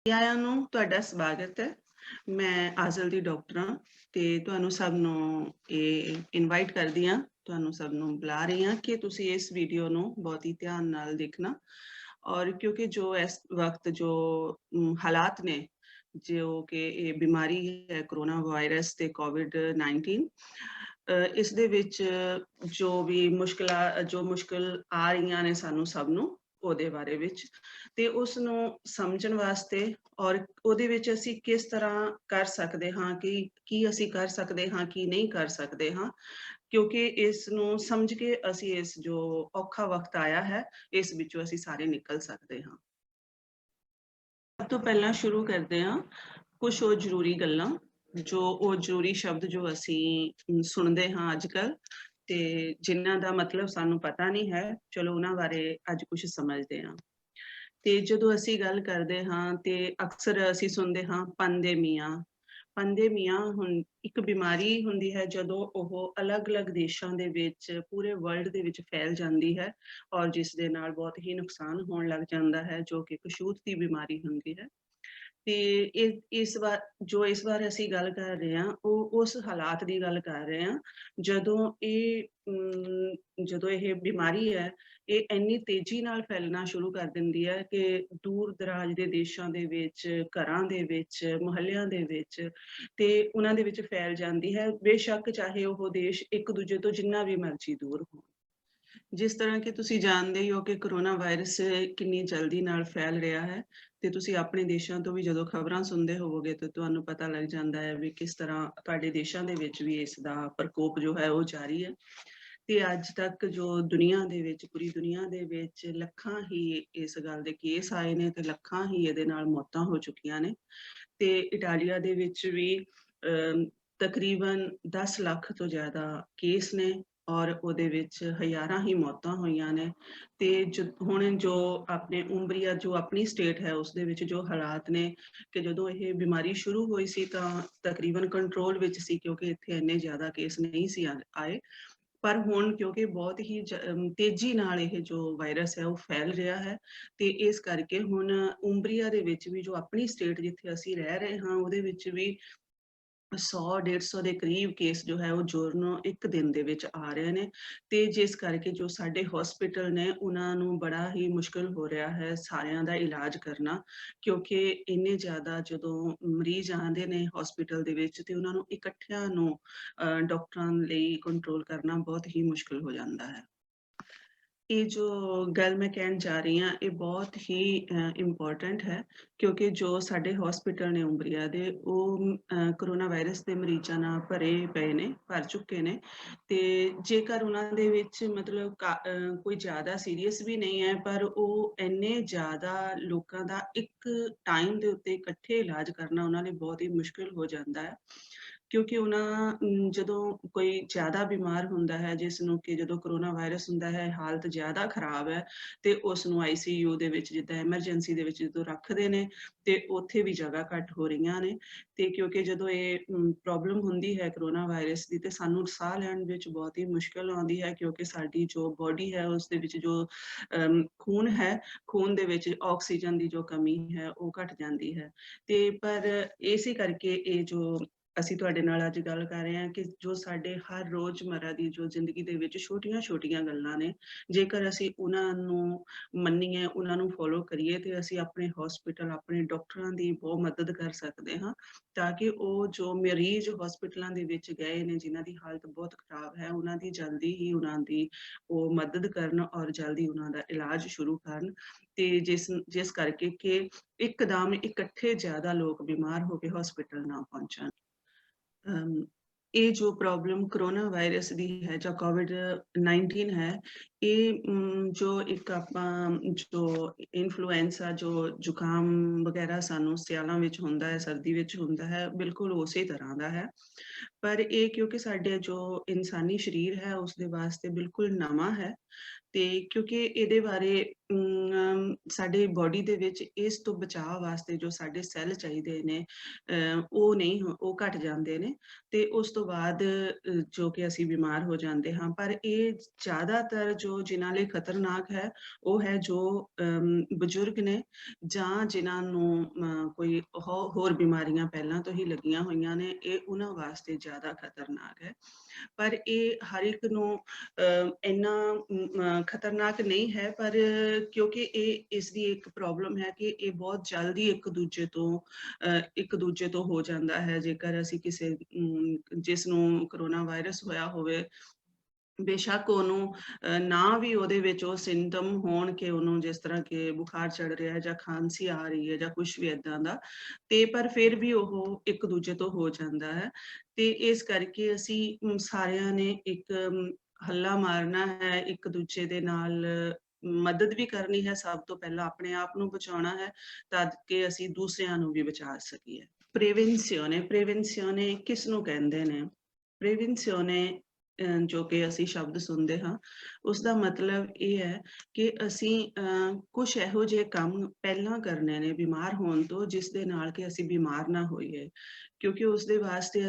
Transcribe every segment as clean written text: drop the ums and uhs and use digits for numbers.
ਸਾਰਿਆਂ ਨੂੰ ਤੁਹਾਡਾ ਸਵਾਗਤ ਹੈ। ਮੈਂ ਆਜ਼ਲ ਦੀ ਡਾਕਟਰ ਹਾਂ ਤੇ ਤੁਹਾਨੂੰ ਸਭ ਨੂੰ ਇਹ ਇਨਵਾਈਟ ਕਰਦੀ ਹਾਂ, ਤੁਹਾਨੂੰ ਸਭ ਨੂੰ ਬੁਲਾ ਰਹੀ ਹਾਂ ਕਿ ਤੁਸੀਂ ਇਸ ਵੀਡੀਓ ਨੂੰ ਬਹੁਤ ਹੀ ਧਿਆਨ ਨਾਲ ਦੇਖਣਾ। ਔਰ ਕਿਉਂਕਿ ਜੋ ਇਸ ਵਕਤ ਜੋ ਹਾਲਾਤ ਨੇ, ਜੋ ਕਿ ਇਹ ਬਿਮਾਰੀ ਹੈ ਕਰੋਨਾ ਵਾਇਰਸ ਤੇ ਕੋਵਿਡ-19, ਇਸ ਦੇ ਵਿੱਚ ਜੋ ਵੀ ਮੁਸ਼ਕਿਲ ਆ ਰਹੀਆਂ ਨੇ ਸਾਨੂੰ ਸਭ ਨੂੰ, ਉਹਦੇ ਬਾਰੇ ਵਿੱਚ ਤੇ ਉਸ ਨੂੰ ਸਮਝਣ ਵਾਸਤੇ ਔਰ ਉਹਦੇ ਵਿੱਚ ਅਸੀਂ ਕਿਸ ਤਰ੍ਹਾਂ ਕਰ ਸਕਦੇ ਹਾਂ ਕਿ ਕੀ ਅਸੀਂ ਕਰ ਸਕਦੇ ਹਾਂ ਕੀ ਨਹੀਂ ਕਰ ਸਕਦੇ ਹਾਂ, ਕਿਉਂਕਿ ਇਸ ਨੂੰ ਸਮਝ ਕੇ ਅਸੀਂ ਇਸ ਜੋ ਔਖਾ ਵਕਤ ਆਇਆ ਹੈ ਇਸ ਵਿੱਚੋਂ ਅਸੀਂ ਸਾਰੇ ਨਿਕਲ ਸਕਦੇ ਹਾਂ। ਸਭ ਤੋਂ ਪਹਿਲਾਂ ਸ਼ੁਰੂ ਕਰਦੇ ਹਾਂ ਕੁਝ ਉਹ ਜ਼ਰੂਰੀ ਗੱਲਾਂ, ਉਹ ਜ਼ਰੂਰੀ ਸ਼ਬਦ ਜੋ ਅਸੀਂ ਸੁਣਦੇ ਹਾਂ ਅੱਜ ਕੱਲ੍ਹ ਤੇ ਜਿਨ੍ਹਾਂ ਦਾ ਮਤਲਬ ਸਾਨੂੰ ਪਤਾ ਨਹੀਂ ਹੈ। ਚਲੋ ਉਹਨਾਂ ਬਾਰੇ ਅੱਜ ਕੁਝ ਸਮਝਦੇ ਹਾਂ। ਤੇ ਜਦੋਂ ਅਸੀਂ ਗੱਲ ਕਰਦੇ ਹਾਂ ਤੇ ਅਕਸਰ ਅਸੀਂ ਸੁਣਦੇ ਹਾਂ ਪੰਡੇਮੀਆ ਹੁਣ ਇੱਕ ਬਿਮਾਰੀ ਹੁੰਦੀ ਹੈ ਜਦੋਂ ਉਹ ਅਲੱਗ-ਅਲੱਗ ਦੇਸ਼ਾਂ ਦੇ ਵਿੱਚ ਪੂਰੇ ਵਰਲਡ ਦੇ ਵਿੱਚ ਫੈਲ ਜਾਂਦੀ ਹੈ ਔਰ ਜਿਸ ਦੇ ਨਾਲ ਬਹੁਤ ਹੀ ਨੁਕਸਾਨ ਹੋਣ ਲੱਗ ਜਾਂਦਾ ਹੈ, ਜੋ ਕਿ ਛੂਤ ਦੀ ਬਿਮਾਰੀ ਹੁੰਦੀ ਹੈ। ਤੇ ਇਸ ਵਾਰ ਅਸੀਂ ਗੱਲ ਕਰ ਰਹੇ ਹਾਂ ਉਹ ਉਸ ਹਾਲਾਤ ਦੀ ਗੱਲ ਕਰ ਰਹੇ ਹਾਂ ਜਦੋਂ ਇਹ ਬਿਮਾਰੀ ਹੈ ਇਹ ਇੰਨੀ ਤੇਜ਼ੀ ਨਾਲ ਫੈਲਣਾ ਸ਼ੁਰੂ ਕਰ ਦਿੰਦੀ ਹੈ ਕਿ ਦੂਰ ਦਰਾਜ ਦੇ ਦੇਸ਼ਾਂ ਦੇ ਵਿੱਚ, ਘਰਾਂ ਦੇ ਵਿੱਚ, ਮੁਹੱਲਿਆਂ ਦੇ ਵਿੱਚ ਤੇ ਉਹਨਾਂ ਦੇ ਵਿੱਚ ਫੈਲ ਜਾਂਦੀ ਹੈ, ਬੇਸ਼ੱਕ ਚਾਹੇ ਉਹ ਦੇਸ਼ ਇੱਕ ਦੂਜੇ ਤੋਂ ਜਿੰਨਾ ਵੀ ਮਰਜ਼ੀ ਦੂਰ ਹੋਣ। ਜਿਸ ਤਰ੍ਹਾਂ ਕਿ ਤੁਸੀਂ ਜਾਣਦੇ ਹੀ ਹੋ ਕਿ ਕਰੋਨਾ ਵਾਇਰਸ ਕਿੰਨੀ ਜਲਦੀ ਨਾਲ ਫੈਲ ਰਿਹਾ ਹੈ ਤੇ ਤੁਸੀਂ ਆਪਣੇ ਦੇਸ਼ਾਂ ਤੋਂ ਵੀ ਜਦੋਂ ਖਬਰਾਂ ਸੁਣਦੇ ਹੋਵੋਗੇ ਤਾਂ ਤੁਹਾਨੂੰ ਪਤਾ ਲੱਗ ਜਾਂਦਾ ਹੈ ਵੀ ਕਿਸ ਤਰ੍ਹਾਂ ਤੁਹਾਡੇ ਦੇਸ਼ਾਂ ਦੇ ਵਿੱਚ ਵੀ ਇਸ ਦਾ ਪ੍ਰਕੋਪ ਜੋ ਹੈ ਉਹ ਜਾਰੀ ਹੈ। ਤੇ ਅੱਜ ਤੱਕ ਜੋ ਪੂਰੀ ਦੁਨੀਆ ਦੇ ਵਿੱਚ ਲੱਖਾਂ ਹੀ ਇਸ ਗੱਲ ਦੇ ਕੇਸ ਆਏ ਨੇ ਤੇ ਲੱਖਾਂ ਹੀ ਇਹਦੇ ਨਾਲ ਮੌਤਾਂ ਹੋ ਚੁੱਕੀਆਂ ਨੇ ਤੇ ਇਟਾਲੀਆ ਦੇ ਵਿੱਚ ਵੀ ਤਕਰੀਬਨ 10 ਲੱਖ ਤੋਂ ਜ਼ਿਆਦਾ ਕੇਸ ਨੇ ਔਰ ਉਹਦੇ ਵਿੱਚ ਹਜ਼ਾਰਾਂ ਹੀ ਮੌਤਾਂ ਹੋਈਆਂ ਨੇ। ਤੇ ਹੁਣ ਜੋ ਆਪਣੇ ਉmbria ਜੋ ਆਪਣੀ ਸਟੇਟ ਹੈ ਉਸ ਦੇ ਵਿੱਚ ਜੋ ਹਾਲਾਤ ਨੇ ਕਿ ਜਦੋਂ ਇਹ ਬਿਮਾਰੀ ਸ਼ੁਰੂ ਹੋਈ ਸੀ ਤਾਂ ਤਕਰੀਬਨ ਕੰਟਰੋਲ ਵਿੱਚ ਸੀ ਕਿਉਂਕਿ ਇੱਥੇ ਇੰਨੇ ਜ਼ਿਆਦਾ ਕੇਸ ਨਹੀਂ ਸੀ ਆਏ, ਪਰ ਹੁਣ ਕਿਉਂਕਿ ਬਹੁਤ ਹੀ ਤੇਜ਼ੀ ਨਾਲ ਇਹ ਜੋ ਵਾਇਰਸ ਹੈ ਉਹ ਫੈਲ ਰਿਹਾ ਹੈ ਤੇ ਇਸ ਕਰਕੇ ਹੁਣ ਉmbria ਦੇ ਵਿੱਚ ਵੀ ਜੋ ਆਪਣੀ ਸਟੇਟ ਜਿੱਥੇ ਅਸੀਂ ਰਹਿ ਰਹੇ ਹਾਂ ਉਹਦੇ ਵਿੱਚ ਵੀ 100-150 ਦੇ ਕਰੀਬ ਕੇਸ ਜੋ ਹੈ ਉਹ ਜੋਰਨੋ ਇੱਕ ਦਿਨ ਦੇ ਵਿੱਚ ਆ ਰਹੇ ਨੇ ਤੇ ਜਿਸ ਕਰਕੇ ਜੋ ਸਾਡੇ ਹਸਪੀਟਲ ਨੇ ਉਹਨਾਂ ਨੂੰ ਬੜਾ ਹੀ ਮੁਸ਼ਕਿਲ ਹੋ ਰਿਹਾ ਹੈ ਸਾਰਿਆਂ ਦਾ ਇਲਾਜ ਕਰਨਾ, ਕਿਉਂਕਿ ਇੰਨੇ ਜ਼ਿਆਦਾ ਜਦੋਂ ਮਰੀਜ਼ ਆਉਂਦੇ ਨੇ ਹਸਪੀਟਲ ਦੇ ਵਿੱਚ ਤੇ ਉਹਨਾਂ ਨੂੰ ਇਕੱਠਿਆਂ ਨੂੰ ਡਾਕਟਰਾਂ ਲਈ ਕੰਟਰੋਲ ਕਰਨਾ ਬਹੁਤ ਹੀ ਮੁਸ਼ਕਿਲ ਹੋ ਜਾਂਦਾ ਹੈ। ਇਹ ਜੋ ਗੱਲ ਮੈਂ ਕਹਿਣ ਜਾ ਰਹੀ ਹਾਂ ਇਹ ਬਹੁਤ ਹੀ ਇੰਪੋਰਟੈਂਟ ਹੈ ਕਿਉਂਕਿ ਜੋ ਸਾਡੇ ਹਸਪੀਟਲ ਨੇ ਉmbria ਦੇ ਉਹ ਕਰੋਨਾ ਵਾਇਰਸ ਦੇ ਮਰੀਜ਼ਾਂ ਨਾਲ ਭਰ ਚੁੱਕੇ ਨੇ ਤੇ ਜੇਕਰ ਉਹਨਾਂ ਦੇ ਵਿੱਚ ਮਤਲਬ ਕੋਈ ਜ਼ਿਆਦਾ ਸੀਰੀਅਸ ਵੀ ਨਹੀਂ ਹੈ ਪਰ ਉਹ ਇੰਨੇ ਜ਼ਿਆਦਾ ਲੋਕਾਂ ਦਾ ਇੱਕ ਟਾਈਮ ਦੇ ਉੱਤੇ ਇਕੱਠੇ ਇਲਾਜ ਕਰਨਾ ਉਹਨਾਂ ਲਈ ਬਹੁਤ ਹੀ ਮੁਸ਼ਕਿਲ ਹੋ ਜਾਂਦਾ ਹੈ ਕਿਉਂਕਿ ਜਦੋਂ ਕੋਈ ਜ਼ਿਆਦਾ ਬਿਮਾਰ ਹੁੰਦਾ ਹੈ ਜਿਸ ਨੂੰ ਕਿ ਜਦੋਂ ਕਰੋਨਾ ਵਾਇਰਸ ਹੁੰਦਾ ਹੈ ਹਾਲਤ ਜ਼ਿਆਦਾ ਖਰਾਬ ਹੈ ਤੇ ਉਸ ਨੂੰ ICU ਦੇ ਵਿੱਚ ਜਿੱਦਾਂ ਐਮਰਜੈਂਸੀ ਦੇ ਵਿੱਚ ਜਦੋਂ ਰੱਖਦੇ ਨੇ ਤੇ ਉੱਥੇ ਵੀ ਜਗ੍ਹਾ ਘੱਟ ਹੋ ਰਹੀਆਂ ਨੇ ਤੇ ਕਿਉਂਕਿ ਜਦੋਂ ਇਹ ਪ੍ਰੋਬਲਮ ਹੁੰਦੀ ਹੈ ਕਰੋਨਾ ਵਾਇਰਸ ਦੀ ਤੇ ਸਾਨੂੰ ਸਾਹ ਲੈਣ ਵਿੱਚ ਬਹੁਤ ਹੀ ਮੁਸ਼ਕਿਲ ਆਉਂਦੀ ਹੈ ਕਿਉਂਕਿ ਸਾਡੀ ਜੋ ਬੋਡੀ ਹੈ ਉਸ ਦੇ ਵਿੱਚ ਜੋ ਖੂਨ ਦੇ ਵਿੱਚ ਆਕਸੀਜਨ ਦੀ ਜੋ ਕਮੀ ਹੈ ਉਹ ਘਟ ਜਾਂਦੀ ਹੈ ਤੇ ਪਰ ਇਸੇ ਕਰਕੇ ਇਹ ਜੋ ਅਸੀਂ ਤੁਹਾਡੇ ਨਾਲ ਅੱਜ ਗੱਲ ਕਰ ਰਹੇ ਹਾਂ ਕਿ ਜੋ ਸਾਡੇ ਹਰ ਰੋਜ਼ਮर्रा ਦੀ ਜੋ ਜ਼ਿੰਦਗੀ ਦੇ ਵਿੱਚ ਛੋਟੀਆਂ-ਛੋਟੀਆਂ ਗੱਲਾਂ ਨੇ ਜੇਕਰ ਅਸੀਂ ਉਹਨਾਂ ਨੂੰ ਮੰਨੀਏ, ਉਹਨਾਂ ਨੂੰ ਫੋਲੋ ਕਰੀਏ ਤੇ ਅਸੀਂ ਆਪਣੇ ਹਸਪੀਟਲ, ਆਪਣੇ ਡਾਕਟਰਾਂ ਦੀ ਬਹੁਤ ਮਦਦ ਕਰ ਸਕਦੇ ਹਾਂ ਤਾਂ ਕਿ ਉਹ ਜੋ ਮਰੀਜ਼ ਹਸਪੀਟਲਾਂ ਦੇ ਵਿੱਚ ਗਏ ਨੇ ਜਿਨ੍ਹਾਂ ਦੀ ਹਾਲਤ ਬਹੁਤ ਖਰਾਬ ਹੈ ਉਹਨਾਂ ਦੀ ਜਲਦੀ ਹੀ ਉਹਨਾਂ ਦੀ ਉਹ ਮਦਦ ਕਰਨ ਔਰ ਜਲਦੀ ਉਹਨਾਂ ਦਾ ਇਲਾਜ ਸ਼ੁਰੂ ਕਰਨ ਤੇ ਜਿਸ ਕਰਕੇ ਕਿ ਇੱਕਦਮ ਇਕੱਠੇ ਜ਼ਿਆਦਾ ਲੋਕ ਬਿਮਾਰ ਹੋ ਕੇ ਹਸਪੀਟਲ ਨਾ ਪਹੁੰਚਣ। ਇਹ ਜੋ ਪ੍ਰੋਬਲਮ ਕਰੋਨਾ ਵਾਇਰਸ ਦੀ ਹੈ ਜਾਂ ਕੋਵਿਡ-19 ਹੈ ਇਹ ਜੋ ਇੱਕ ਆਪਾਂ ਜੋ ਇਨਫਲੂਐਂਜ਼ਾ ਜੋ ਜ਼ੁਕਾਮ ਵਗੈਰਾ ਸਾਨੂੰ ਸਿਆਲਾਂ ਵਿੱਚ ਹੁੰਦਾ ਹੈ, ਸਰਦੀ ਵਿੱਚ ਹੁੰਦਾ ਹੈ, ਬਿਲਕੁਲ ਉਸੇ ਤਰ੍ਹਾਂ ਦਾ ਹੈ ਪਰ ਇਹ ਕਿਉਂਕਿ ਸਾਡੇ ਜੋ ਇਨਸਾਨੀ ਸਰੀਰ ਹੈ ਉਸਦੇ ਵਾਸਤੇ ਬਿਲਕੁਲ ਨਵਾਂ ਹੈ ਤੇ ਕਿਉਂਕਿ ਇਹਦੇ ਬਾਰੇ ਸਾਡੇ ਬੋਡੀ ਦੇ ਵਿੱਚ ਇਸ ਤੋਂ ਬਚਾਅ ਵਾਸਤੇ ਜੋ ਸਾਡੇ ਸੈੱਲ ਚਾਹੀਦੇ ਨੇ ਉਹ ਘਟ ਜਾਂਦੇ ਨੇ ਤੇ ਉਸ ਤੋਂ ਤੋਂ ਬਾਅਦ ਜੋ ਕਿ ਅਸੀਂ ਬਿਮਾਰ ਹੋ ਜਾਂਦੇ ਹਾਂ। ਪਰ ਇਹ ਜ਼ਿਆਦਾਤਰ ਜੋ ਜਿਨ੍ਹਾਂ ਲਈ ਖਤਰਨਾਕ ਹੈ, ਉਹ ਹੈ ਜੋ ਬਜ਼ੁਰਗ ਨੇ ਜਾਂ ਜਿਨ੍ਹਾਂ ਨੂੰ ਕੋਈ ਹੋਰ ਬਿਮਾਰੀਆਂ ਪਹਿਲਾਂ ਤੋਂ ਹੀ ਲੱਗੀਆਂ ਹੋਈਆਂ ਨੇ, ਇਹ ਉਹਨਾਂ ਵਾਸਤੇ ਜ਼ਿਆਦਾ ਖਤਰਨਾਕ ਹੈ। ਪਰ ਇਹ ਹਰ ਇੱਕ ਨੂੰ ਇੰਨਾ ਖਤਰਨਾਕ ਨਹੀਂ ਹੈ, ਪਰ ਕਿਉਂਕਿ ਇਸ ਦੀ ਇੱਕ ਪ੍ਰੋਬਲਮ ਹੈ ਕਿ ਇਹ ਬਹੁਤ ਜਲਦੀ ਇੱਕ ਦੂਜੇ ਤੋਂ ਹੋ ਜਾਂਦਾ ਹੈ। ਜੇਕਰ ਅਸੀਂ ਕਿਸੇ ਜਿਸ ਨੂੰ ਕਰੋਨਾ ਵਾਇਰਸ ਹੋਇਆ ਹੋਵੇ, ਬੇਸ਼ੱਕ ਉਹਨੂੰ ਨਾ ਵੀ ਉਹਦੇ ਵਿੱਚ ਉਹ ਸਿੰਪਟਮ ਹੋਣ ਕਿ ਉਹਨੂੰ ਜਿਸ ਤਰ੍ਹਾਂ ਕਿ ਬੁਖਾਰ ਚੜ ਰਿਹਾ ਜਾਂ ਖਾਂਸੀ ਆ ਰਹੀ ਹੈ ਜਾਂ ਕੁਛ ਵੀ ਏਦਾਂ ਦਾ, ਤੇ ਪਰ ਫਿਰ ਵੀ ਉਹ ਇੱਕ ਦੂਜੇ ਤੋਂ ਹੋ ਜਾਂਦਾ ਹੈ। ਤੇ ਇਸ ਕਰਕੇ ਅਸੀਂ ਸਾਰਿਆਂ ਨੇ ਇੱਕ ਹੱਲਾ ਮਾਰਨਾ ਹੈ, ਇੱਕ ਦੂਜੇ ਦੇ ਨਾਲ ਮਦਦ ਵੀ ਕਰਨੀ ਹੈ। ਸਭ ਤੋਂ ਪਹਿਲਾਂ ਆਪਣੇ ਆਪ ਨੂੰ ਬਚਾਉਣਾ ਹੈ ਤਦ ਕਿ ਅਸੀਂ ਦੂਸਰਿਆਂ ਨੂੰ ਵੀ ਬਚਾ ਸਕੀਏ। ਪ੍ਰੀਵੈਂਸ਼ੀਓਨੇ ਕਿਸ ਨੂੰ ਕਹਿੰਦੇ ਨੇ? ਪ੍ਰੀਵੈਂਸ਼ੀਓਨੇ ਜੋ ਕਿ ਅਸੀਂ ਸ਼ਬਦ ਸੁਣਦੇ ਹਾਂ, ਉਸਦਾ ਮਤਲਬ ਇਹ ਹੈ ਕਿ ਅਸੀਂ ਕੁਛ ਇਹੋ ਜਿਹੇ ਕੰਮ ਪਹਿਲਾਂ ਕਰਨੇ ਨੇ ਬਿਮਾਰ ਹੋਣ ਤੋਂ, ਜਿਸ ਦੇ ਨਾਲ ਕਿ ਅਸੀਂ ਬਿਮਾਰ ਨਾ ਹੋਈਏ। ਕਿਉਂਕਿ ਉਸਦੇ ਵਾਸਤੇ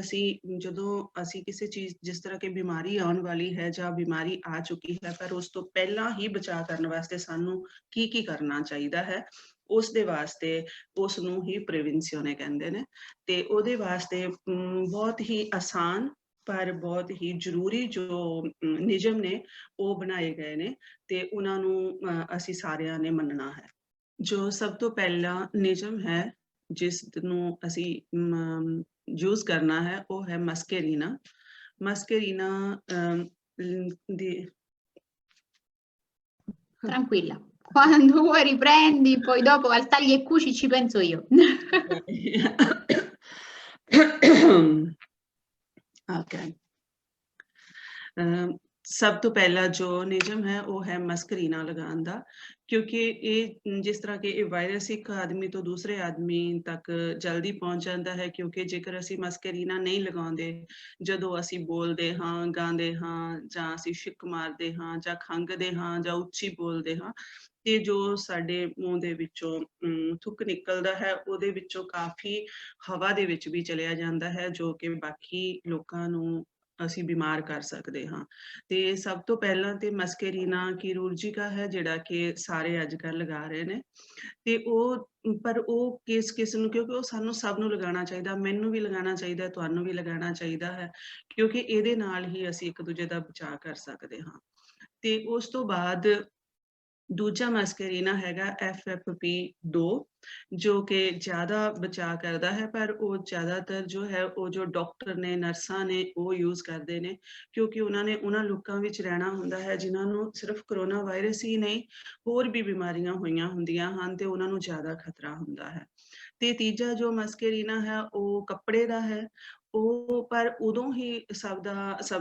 ਜਦੋਂ ਅਸੀਂ ਕਿਸੇ ਚੀਜ਼, ਜਿਸ ਤਰ੍ਹਾਂ ਕਿ ਬਿਮਾਰੀ ਆਉਣ ਵਾਲੀ ਹੈ ਜਾਂ ਬਿਮਾਰੀ ਆ ਚੁੱਕੀ ਹੈ, ਪਰ ਉਸ ਤੋਂ ਪਹਿਲਾਂ ਹੀ ਬਚਾਅ ਕਰਨ ਵਾਸਤੇ ਸਾਨੂੰ ਕੀ ਕਰਨਾ ਚਾਹੀਦਾ ਹੈ, ਉਸ ਦੇ ਵਾਸਤੇ ਉਸ ਨੂੰ ਹੀ ਪ੍ਰੀਵੈਂਸ਼ੀਓਨੇ ਕਹਿੰਦੇ ਨੇ। ਤੇ ਉਹਦੇ ਵਾਸਤੇ ਬਹੁਤ ਹੀ ਆਸਾਨ ਪਰ ਬਹੁਤ ਹੀ ਜ਼ਰੂਰੀ ਜੋ ਨਿਯਮ ਨੇ ਉਹ ਬਣਾਏ ਗਏ ਨੇ, ਤੇ ਉਹਨਾਂ ਨੂੰ ਅਸੀਂ ਸਾਰਿਆਂ ਨੇ ਮੰਨਣਾ ਹੈ। ਜੋ ਸਭ ਤੋਂ ਪਹਿਲਾ ਨਿਯਮ ਹੈ ਜਿਸ ਨੂੰ ਅਸੀਂ ਯੂਜ਼ ਕਰਨਾ ਹੈ, ਉਹ ਹੈ ਮਸਕੇਰੀਨਾ। Mascherina di... Tranquilla, quando vuoi riprendi, poi dopo al tagli e cuci ci penso io. Okay. ਸਭ ਤੋਂ ਪਹਿਲਾ ਜੋ ਨਿਯਮ ਹੈ ਉਹ ਹੈ ਮਸਕਰੀਨਾ ਲਗਾਉਣ ਦਾ, ਕਿਉਂਕਿ ਇਹ ਜਿਸ ਤਰ੍ਹਾਂ ਕਿ ਇਹ ਵਾਇਰਸ ਇੱਕ ਆਦਮੀ ਤੋਂ ਦੂਸਰੇ ਆਦਮੀ ਤੱਕ ਜਲਦੀ ਪਹੁੰਚ ਜਾਂਦਾ ਹੈ, ਕਿਉਂਕਿ ਜੇਕਰ ਅਸੀਂ ਮਸਕਰੀਨਾ ਨਹੀਂ ਲਗਾਉਂਦੇ, ਜਦੋਂ ਅਸੀਂ ਬੋਲਦੇ ਹਾਂ, ਗਾਉਂਦੇ ਹਾਂ, ਜਾਂ ਅਸੀਂ ਛਿੱਕ ਮਾਰਦੇ ਹਾਂ, ਜਾਂ ਖੰਘਦੇ ਹਾਂ, ਜਾਂ ਉੱਚੀ ਬੋਲਦੇ ਹਾਂ, ਤੇ ਜੋ ਸਾਡੇ ਮੂੰਹ ਦੇ ਵਿੱਚੋਂ ਥੁੱਕ ਨਿਕਲਦਾ ਹੈ, ਉਹਦੇ ਵਿੱਚੋਂ ਕਾਫੀ ਹਵਾ ਦੇ ਵਿੱਚ ਵੀ ਚਲਿਆ ਜਾਂਦਾ ਹੈ, ਜੋ ਕਿ ਬਾਕੀ ਲੋਕਾਂ ਨੂੰ ਅਸੀਂ ਬਿਮਾਰ ਕਰ ਸਕਦੇ ਹਾਂ। ਤੇ ਸਭ ਤੋਂ ਪਹਿਲਾਂ ਤੇ ਮਸਕੇਰੀਨਾ ਕਿਰੂਰਜੀਕਾ ਹੈ, ਜਿਹੜਾ ਕਿ ਸਾਰੇ ਅੱਜ ਕੱਲ੍ਹ ਲਗਾ ਰਹੇ ਨੇ। ਤੇ ਪਰ ਉਹ ਕਿਸ ਨੂੰ, ਕਿਉਂਕਿ ਉਹ ਸਾਨੂੰ ਸਭ ਨੂੰ ਲਗਾਉਣਾ ਚਾਹੀਦਾ, ਮੈਨੂੰ ਵੀ ਲਗਾਉਣਾ ਚਾਹੀਦਾ, ਤੁਹਾਨੂੰ ਵੀ ਲਗਾਉਣਾ ਚਾਹੀਦਾ ਹੈ, ਕਿਉਂਕਿ ਇਹਦੇ ਨਾਲ ਹੀ ਅਸੀਂ ਇੱਕ ਦੂਜੇ ਦਾ ਬਚਾਅ ਕਰ ਸਕਦੇ ਹਾਂ। ਤੇ ਉਸ ਤੋਂ ਬਾਅਦ ਦੂਜਾ ਮਸਕਰੀਨਾ ਹੈਗਾ FFP2, ਜੋ ਕਿ ਜ਼ਿਆਦਾ ਬਚਾਅ ਕਰਦਾ ਹੈ, ਪਰ ਉਹ ਜ਼ਿਆਦਾਤਰ ਜੋ ਹੈ ਉਹ ਜੋ ਡਾਕਟਰ ਨੇ, ਨਰਸਾਂ ਨੇ, ਉਹ ਯੂਜ਼ ਕਰਦੇ ਨੇ, ਕਿਉਂਕਿ ਉਹਨਾਂ ਨੇ ਉਹਨਾਂ ਲੋਕਾਂ ਵਿੱਚ ਰਹਿਣਾ ਹੁੰਦਾ ਹੈ ਜਿਨ੍ਹਾਂ ਨੂੰ ਸਿਰਫ ਕਰੋਨਾ ਵਾਇਰਸ ਹੀ ਨਹੀਂ, ਹੋਰ ਵੀ ਬਿਮਾਰੀਆਂ ਹੋਈਆਂ ਹੁੰਦੀਆਂ ਹਨ, ਤੇ ਉਹਨਾਂ ਨੂੰ ਜ਼ਿਆਦਾ ਖਤਰਾ ਹੁੰਦਾ ਹੈ। ਤੇ ਤੀਜਾ ਜੋ ਮਸਕਰੀਨਾ ਹੈ ਉਹ ਕੱਪੜੇ ਦਾ ਹੈ, ਉਹ ਪਰ ਉਦੋਂ ਹੀ ਸਭ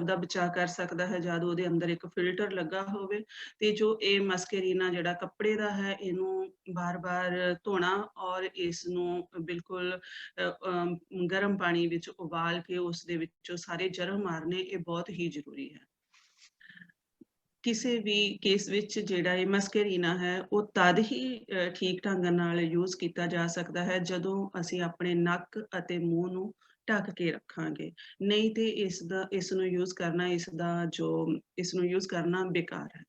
ਦਾ ਬਚਾਅ ਕਰ ਸਕਦਾ ਹੈ ਜਦ ਉਹਦੇ ਅੰਦਰ ਇੱਕ ਫਿਲਟਰ ਲੱਗਾ ਹੋਵੇ। ਤੇ ਜੋ ਇਹ ਮਸਕਰੀਨਾ ਜਿਹੜਾ ਕੱਪੜੇ ਦਾ ਹੈ, ਇਹਨੂੰ ਬਾਰ-ਬਾਰ ਧੋਣਾ ਔਰ ਇਸ ਨੂੰ ਬਿਲਕੁਲ ਗਰਮ ਪਾਣੀ ਵਿੱਚ ਉਬਾਲ ਕੇ ਉਸ ਦੇ ਵਿੱਚੋਂ ਸਾਰੇ ਜਰਮ ਮਾਰਨੇ, ਇਹ ਬਹੁਤ ਹੀ ਜ਼ਰੂਰੀ ਹੈ। ਕਿਸੇ ਵੀ ਕੇਸ ਵਿੱਚ ਜਿਹੜਾ ਇਹ ਮਸਕਰੀਨਾ ਹੈ ਉਹ ਤਦ ਹੀ ਠੀਕ ਢੰਗ ਨਾਲ ਯੂਜ਼ ਕੀਤਾ ਜਾ ਸਕਦਾ ਹੈ ਜਦੋਂ ਅਸੀਂ ਆਪਣੇ ਨੱਕ ਅਤੇ ਮੂੰਹ ਨੂੰ ਢੱਕ ਕੇ ਰੱਖਾਂਗੇ, ਨਹੀਂ ਤੇ ਇਸ ਨੂੰ ਯੂਜ਼ ਕਰਨਾ ਬੇਕਾਰ ਹੈ।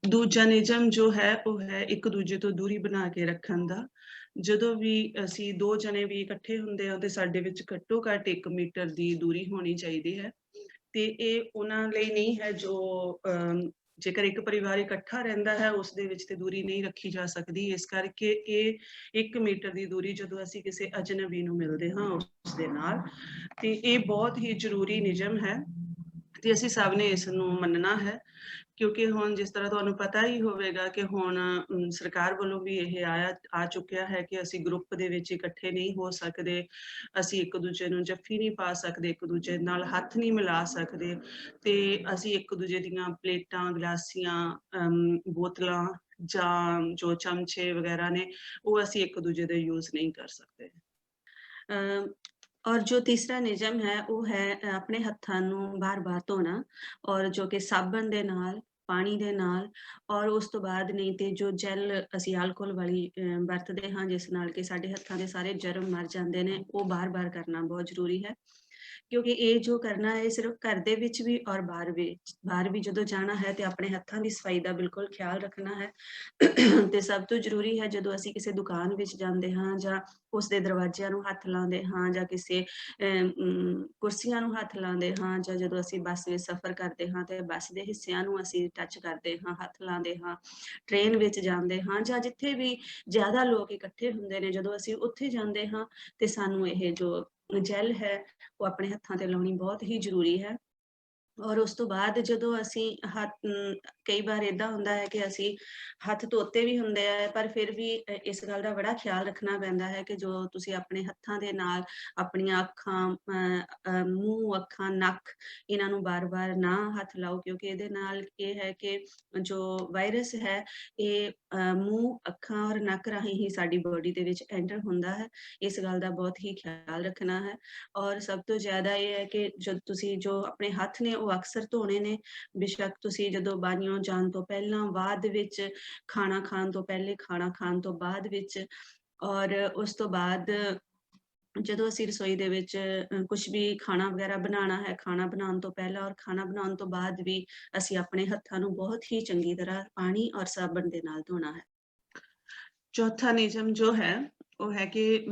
ਦੂਜਾ ਨਿਯਮ ਜੋ ਹੈ ਉਹ ਹੈ ਇੱਕ ਦੂਜੇ ਤੋਂ ਦੂਰੀ ਬਣਾ ਕੇ ਰੱਖਣ ਦਾ। ਜਦੋਂ ਵੀ ਅਸੀਂ 2 ਜਣੇ ਵੀ ਇਕੱਠੇ ਹੁੰਦੇ ਹਾਂ ਤੇ ਸਾਡੇ ਵਿੱਚ ਘੱਟੋ ਘੱਟ 1 ਮੀਟਰ ਦੀ ਦੂਰੀ ਹੋਣੀ ਚਾਹੀਦੀ ਹੈ। ਤੇ ਇਹ ਉਹਨਾਂ ਲਈ ਨਹੀਂ ਹੈ ਜੋ ਜੇਕਰ ਇੱਕ ਪਰਿਵਾਰ ਇਕੱਠਾ ਰਹਿੰਦਾ ਹੈ ਉਸ ਦੇ ਵਿੱਚ ਤੇ ਦੂਰੀ ਨਹੀਂ ਰੱਖੀ ਜਾ ਸਕਦੀ, ਇਸ ਕਰਕੇ ਇਹ 1 ਮੀਟਰ ਦੀ ਦੂਰੀ ਜਦੋਂ ਅਸੀਂ ਕਿਸੇ ਅਜਨਬੀ ਨੂੰ ਮਿਲਦੇ ਹਾਂ ਉਸ ਦੇ ਨਾਲ, ਤੇ ਇਹ ਬਹੁਤ ਹੀ ਜ਼ਰੂਰੀ ਨਿਯਮ ਹੈ ਤੇ ਅਸੀਂ ਸਭ ਨੇ ਇਸ ਨੂੰ ਮੰਨਣਾ ਹੈ। ਕਿਉਂਕਿ ਹੁਣ ਜਿਸ ਤਰ੍ਹਾਂ ਤੁਹਾਨੂੰ ਪਤਾ ਹੀ ਹੋਵੇਗਾ ਕਿ ਹੁਣ ਸਰਕਾਰ ਵੱਲੋਂ ਵੀ ਇਹ ਆ ਚੁੱਕਿਆ ਹੈ ਕਿ ਅਸੀਂ ਗਰੁੱਪ ਦੇ ਵਿੱਚ ਇਕੱਠੇ ਨਹੀਂ ਹੋ ਸਕਦੇ, ਅਸੀਂ ਇੱਕ ਦੂਜੇ ਨੂੰ ਜੱਫੀ ਨਹੀਂ ਪਾ ਸਕਦੇ, ਇੱਕ ਦੂਜੇ ਨਾਲ ਹੱਥ ਨਹੀਂ ਮਿਲਾ ਸਕਦੇ, ਤੇ ਅਸੀਂ ਇੱਕ ਦੂਜੇ ਦੀਆਂ ਪਲੇਟਾਂ, ਗਲਾਸੀਆਂ, ਬੋਤਲਾਂ ਜਾਂ ਜੋ ਚਮਚੇ ਵਗੈਰਾ ਨੇ ਉਹ ਅਸੀਂ ਇੱਕ ਦੂਜੇ ਦੇ ਯੂਜ਼ ਨਹੀਂ ਕਰ ਸਕਦੇ। ਔਰ ਜੋ ਤੀਸਰਾ ਨਿਯਮ ਹੈ ਉਹ ਹੈ ਆਪਣੇ ਹੱਥਾਂ ਨੂੰ ਬਾਰ-ਬਾਰ ਧੋਣਾ, ਔਰ ਜੋ ਕਿ ਸਾਬਣ ਦੇ ਨਾਲ, ਪਾਣੀ ਦੇ ਨਾਲ, ਔਰ ਉਸ ਤੋਂ ਬਾਅਦ ਨਹੀਂ ਤੇ ਜੋ ਜੈਲ ਅਸੀਂ alcohol ਵਾਲੀ ਵਰਤਦੇ ਹਾਂ ਜਿਸ ਨਾਲ ਕਿ ਸਾਡੇ ਹੱਥਾਂ ਦੇ ਸਾਰੇ ਜਰਮ ਮਰ ਜਾਂਦੇ ਨੇ, ਉਹ ਬਾਰ-ਬਾਰ ਕਰਨਾ ਬਹੁਤ ਜ਼ਰੂਰੀ ਹੈ। ਕਿਉਂਕਿ ਇਹ ਜੋ ਕਰਨਾ ਹੈ ਸਿਰਫ ਘਰ ਦੇ ਵਿੱਚ ਵੀ ਔਰ ਬਾਹਰ ਵੀ ਜਦੋਂ ਜਾਣਾ ਹੈ ਤੇ ਆਪਣੇ ਹੱਥਾਂ ਦੀ ਸਫਾਈ ਦਾ ਬਿਲਕੁਲ ਖਿਆਲ ਰੱਖਣਾ ਹੈ। ਤੇ ਸਭ ਤੋਂ ਜ਼ਰੂਰੀ ਹੈ ਜਦੋਂ ਅਸੀਂ ਕਿਸੇ ਦੁਕਾਨ ਵਿੱਚ ਜਾਂਦੇ ਹਾਂ ਜਾਂ ਉਸਦੇ ਦਰਵਾਜ਼ਿਆਂ ਨੂੰ ਹੱਥ ਲਾਉਂਦੇ ਹਾਂ ਜਾਂ ਕਿਸੇ ਕੁਰਸੀਆਂ ਨੂੰ ਹੱਥ ਲਾਉਂਦੇ ਹਾਂ ਜਾਂ ਜਦੋਂ ਅਸੀਂ ਬੱਸ ਵਿੱਚ ਸਫ਼ਰ ਕਰਦੇ ਹਾਂ ਤੇ ਬੱਸ ਦੇ ਹਿੱਸਿਆਂ ਨੂੰ ਅਸੀਂ ਟੱਚ ਕਰਦੇ ਹਾਂ, ਹੱਥ ਲਾਉਂਦੇ ਹਾਂ, ਟ੍ਰੇਨ ਵਿੱਚ ਜਾਂਦੇ ਹਾਂ ਜਾਂ ਜਿੱਥੇ ਵੀ ਜ਼ਿਆਦਾ ਲੋਕ ਇਕੱਠੇ ਹੁੰਦੇ ਨੇ ਜਦੋਂ ਅਸੀਂ ਉੱਥੇ ਜਾਂਦੇ ਹਾਂ ਤੇ ਸਾਨੂੰ ਇਹ ਜੋ ਜੈਲ ਹੈ ਉਹ ਆਪਣੇ ਹੱਥਾਂ ਤੇ ਲਾਉਣੀ ਬਹੁਤ ਹੀ ਜ਼ਰੂਰੀ ਹੈ। ਔਰ ਉਸ ਤੋਂ ਬਾਅਦ ਜਦੋਂ ਅਸੀਂ ਕਈ ਵਾਰ ਏਦਾਂ ਹੁੰਦਾ ਹੈ ਕਿ ਅਸੀਂ ਹੱਥ ਧੋਤੇ ਵੀ ਹੁੰਦੇ ਆ ਪਰ ਫਿਰ ਵੀ ਇਸ ਗੱਲ ਦਾ ਬੜਾ ਖਿਆਲ ਰੱਖਣਾ ਪੈਂਦਾ ਹੈ ਕਿ ਜੋ ਤੁਸੀਂ ਆਪਣੇ ਹੱਥਾਂ ਦੇ ਨਾਲ ਆਪਣੀਆਂ ਅੱਖਾਂ, ਮੂੰਹ, ਅੱਖਾਂ, ਨੱਕ ਇਹਨਾਂ ਨੂੰ ਬਾਰ-ਬਾਰ ਨਾ ਹੱਥ ਲਾਓ ਕਿਉਂਕਿ ਇਹਦੇ ਨਾਲ ਇਹ ਹੈ ਕਿ ਜੋ ਵਾਇਰਸ ਹੈ ਇਹ ਮੂੰਹ, ਅੱਖਾਂ ਔਰ ਨੱਕ ਰਾਹੀਂ ਹੀ ਸਾਡੀ ਬੋਡੀ ਦੇ ਵਿੱਚ ਐਂਟਰ ਹੁੰਦਾ ਹੈ। ਇਸ ਗੱਲ ਦਾ ਬਹੁਤ ਹੀ ਖਿਆਲ ਰੱਖਣਾ ਹੈ ਔਰ ਸਭ ਤੋਂ ਜ਼ਿਆਦਾ ਇਹ ਹੈ ਕਿ ਜਦ ਤੁਸੀਂ ਜੋ ਆਪਣੇ ਹੱਥ ਨੇ ਉਹ ਅਕਸਰ ਧੋਣੇ ਨੇ। ਬੇਸ਼ੱਕ ਤੁਸੀਂ ਜਦੋਂ ਬਾਹਰੋਂ ਜਾਣ ਤੋਂ ਪਹਿਲਾਂ, ਬਾਅਦ ਵਿੱਚ, ਖਾਣਾ ਖਾਣ ਤੋਂ ਪਹਿਲੇ, ਖਾਣਾ ਖਾਣ ਤੋਂ ਬਾਅਦ ਵਿੱਚ ਔਰ ਉਸ ਤੋਂ ਬਾਅਦ ਜਦੋਂ ਅਸੀਂ ਰਸੋਈ ਦੇ ਵਿੱਚ ਕੁਛ ਵੀ ਖਾਣਾ ਵਗੈਰਾ ਬਣਾਉਣਾ ਹੈ, ਖਾਣਾ ਬਣਾਉਣ ਤੋਂ ਪਹਿਲਾਂ ਔਰ ਖਾਣਾ ਬਣਾਉਣ ਤੋਂ ਬਾਅਦ ਵੀ ਅਸੀਂ ਆਪਣੇ ਹੱਥਾਂ ਨੂੰ ਬਹੁਤ ਹੀ ਚੰਗੀ ਤਰ੍ਹਾਂ ਪਾਣੀ ਔਰ ਸਾਬਣ ਦੇ ਨਾਲ ਧੋਣਾ ਹੈ। ਚੌਥਾ ਨਿਯਮ ਜੋ ਹੈ ਉਹ ਹੈ ਕਿ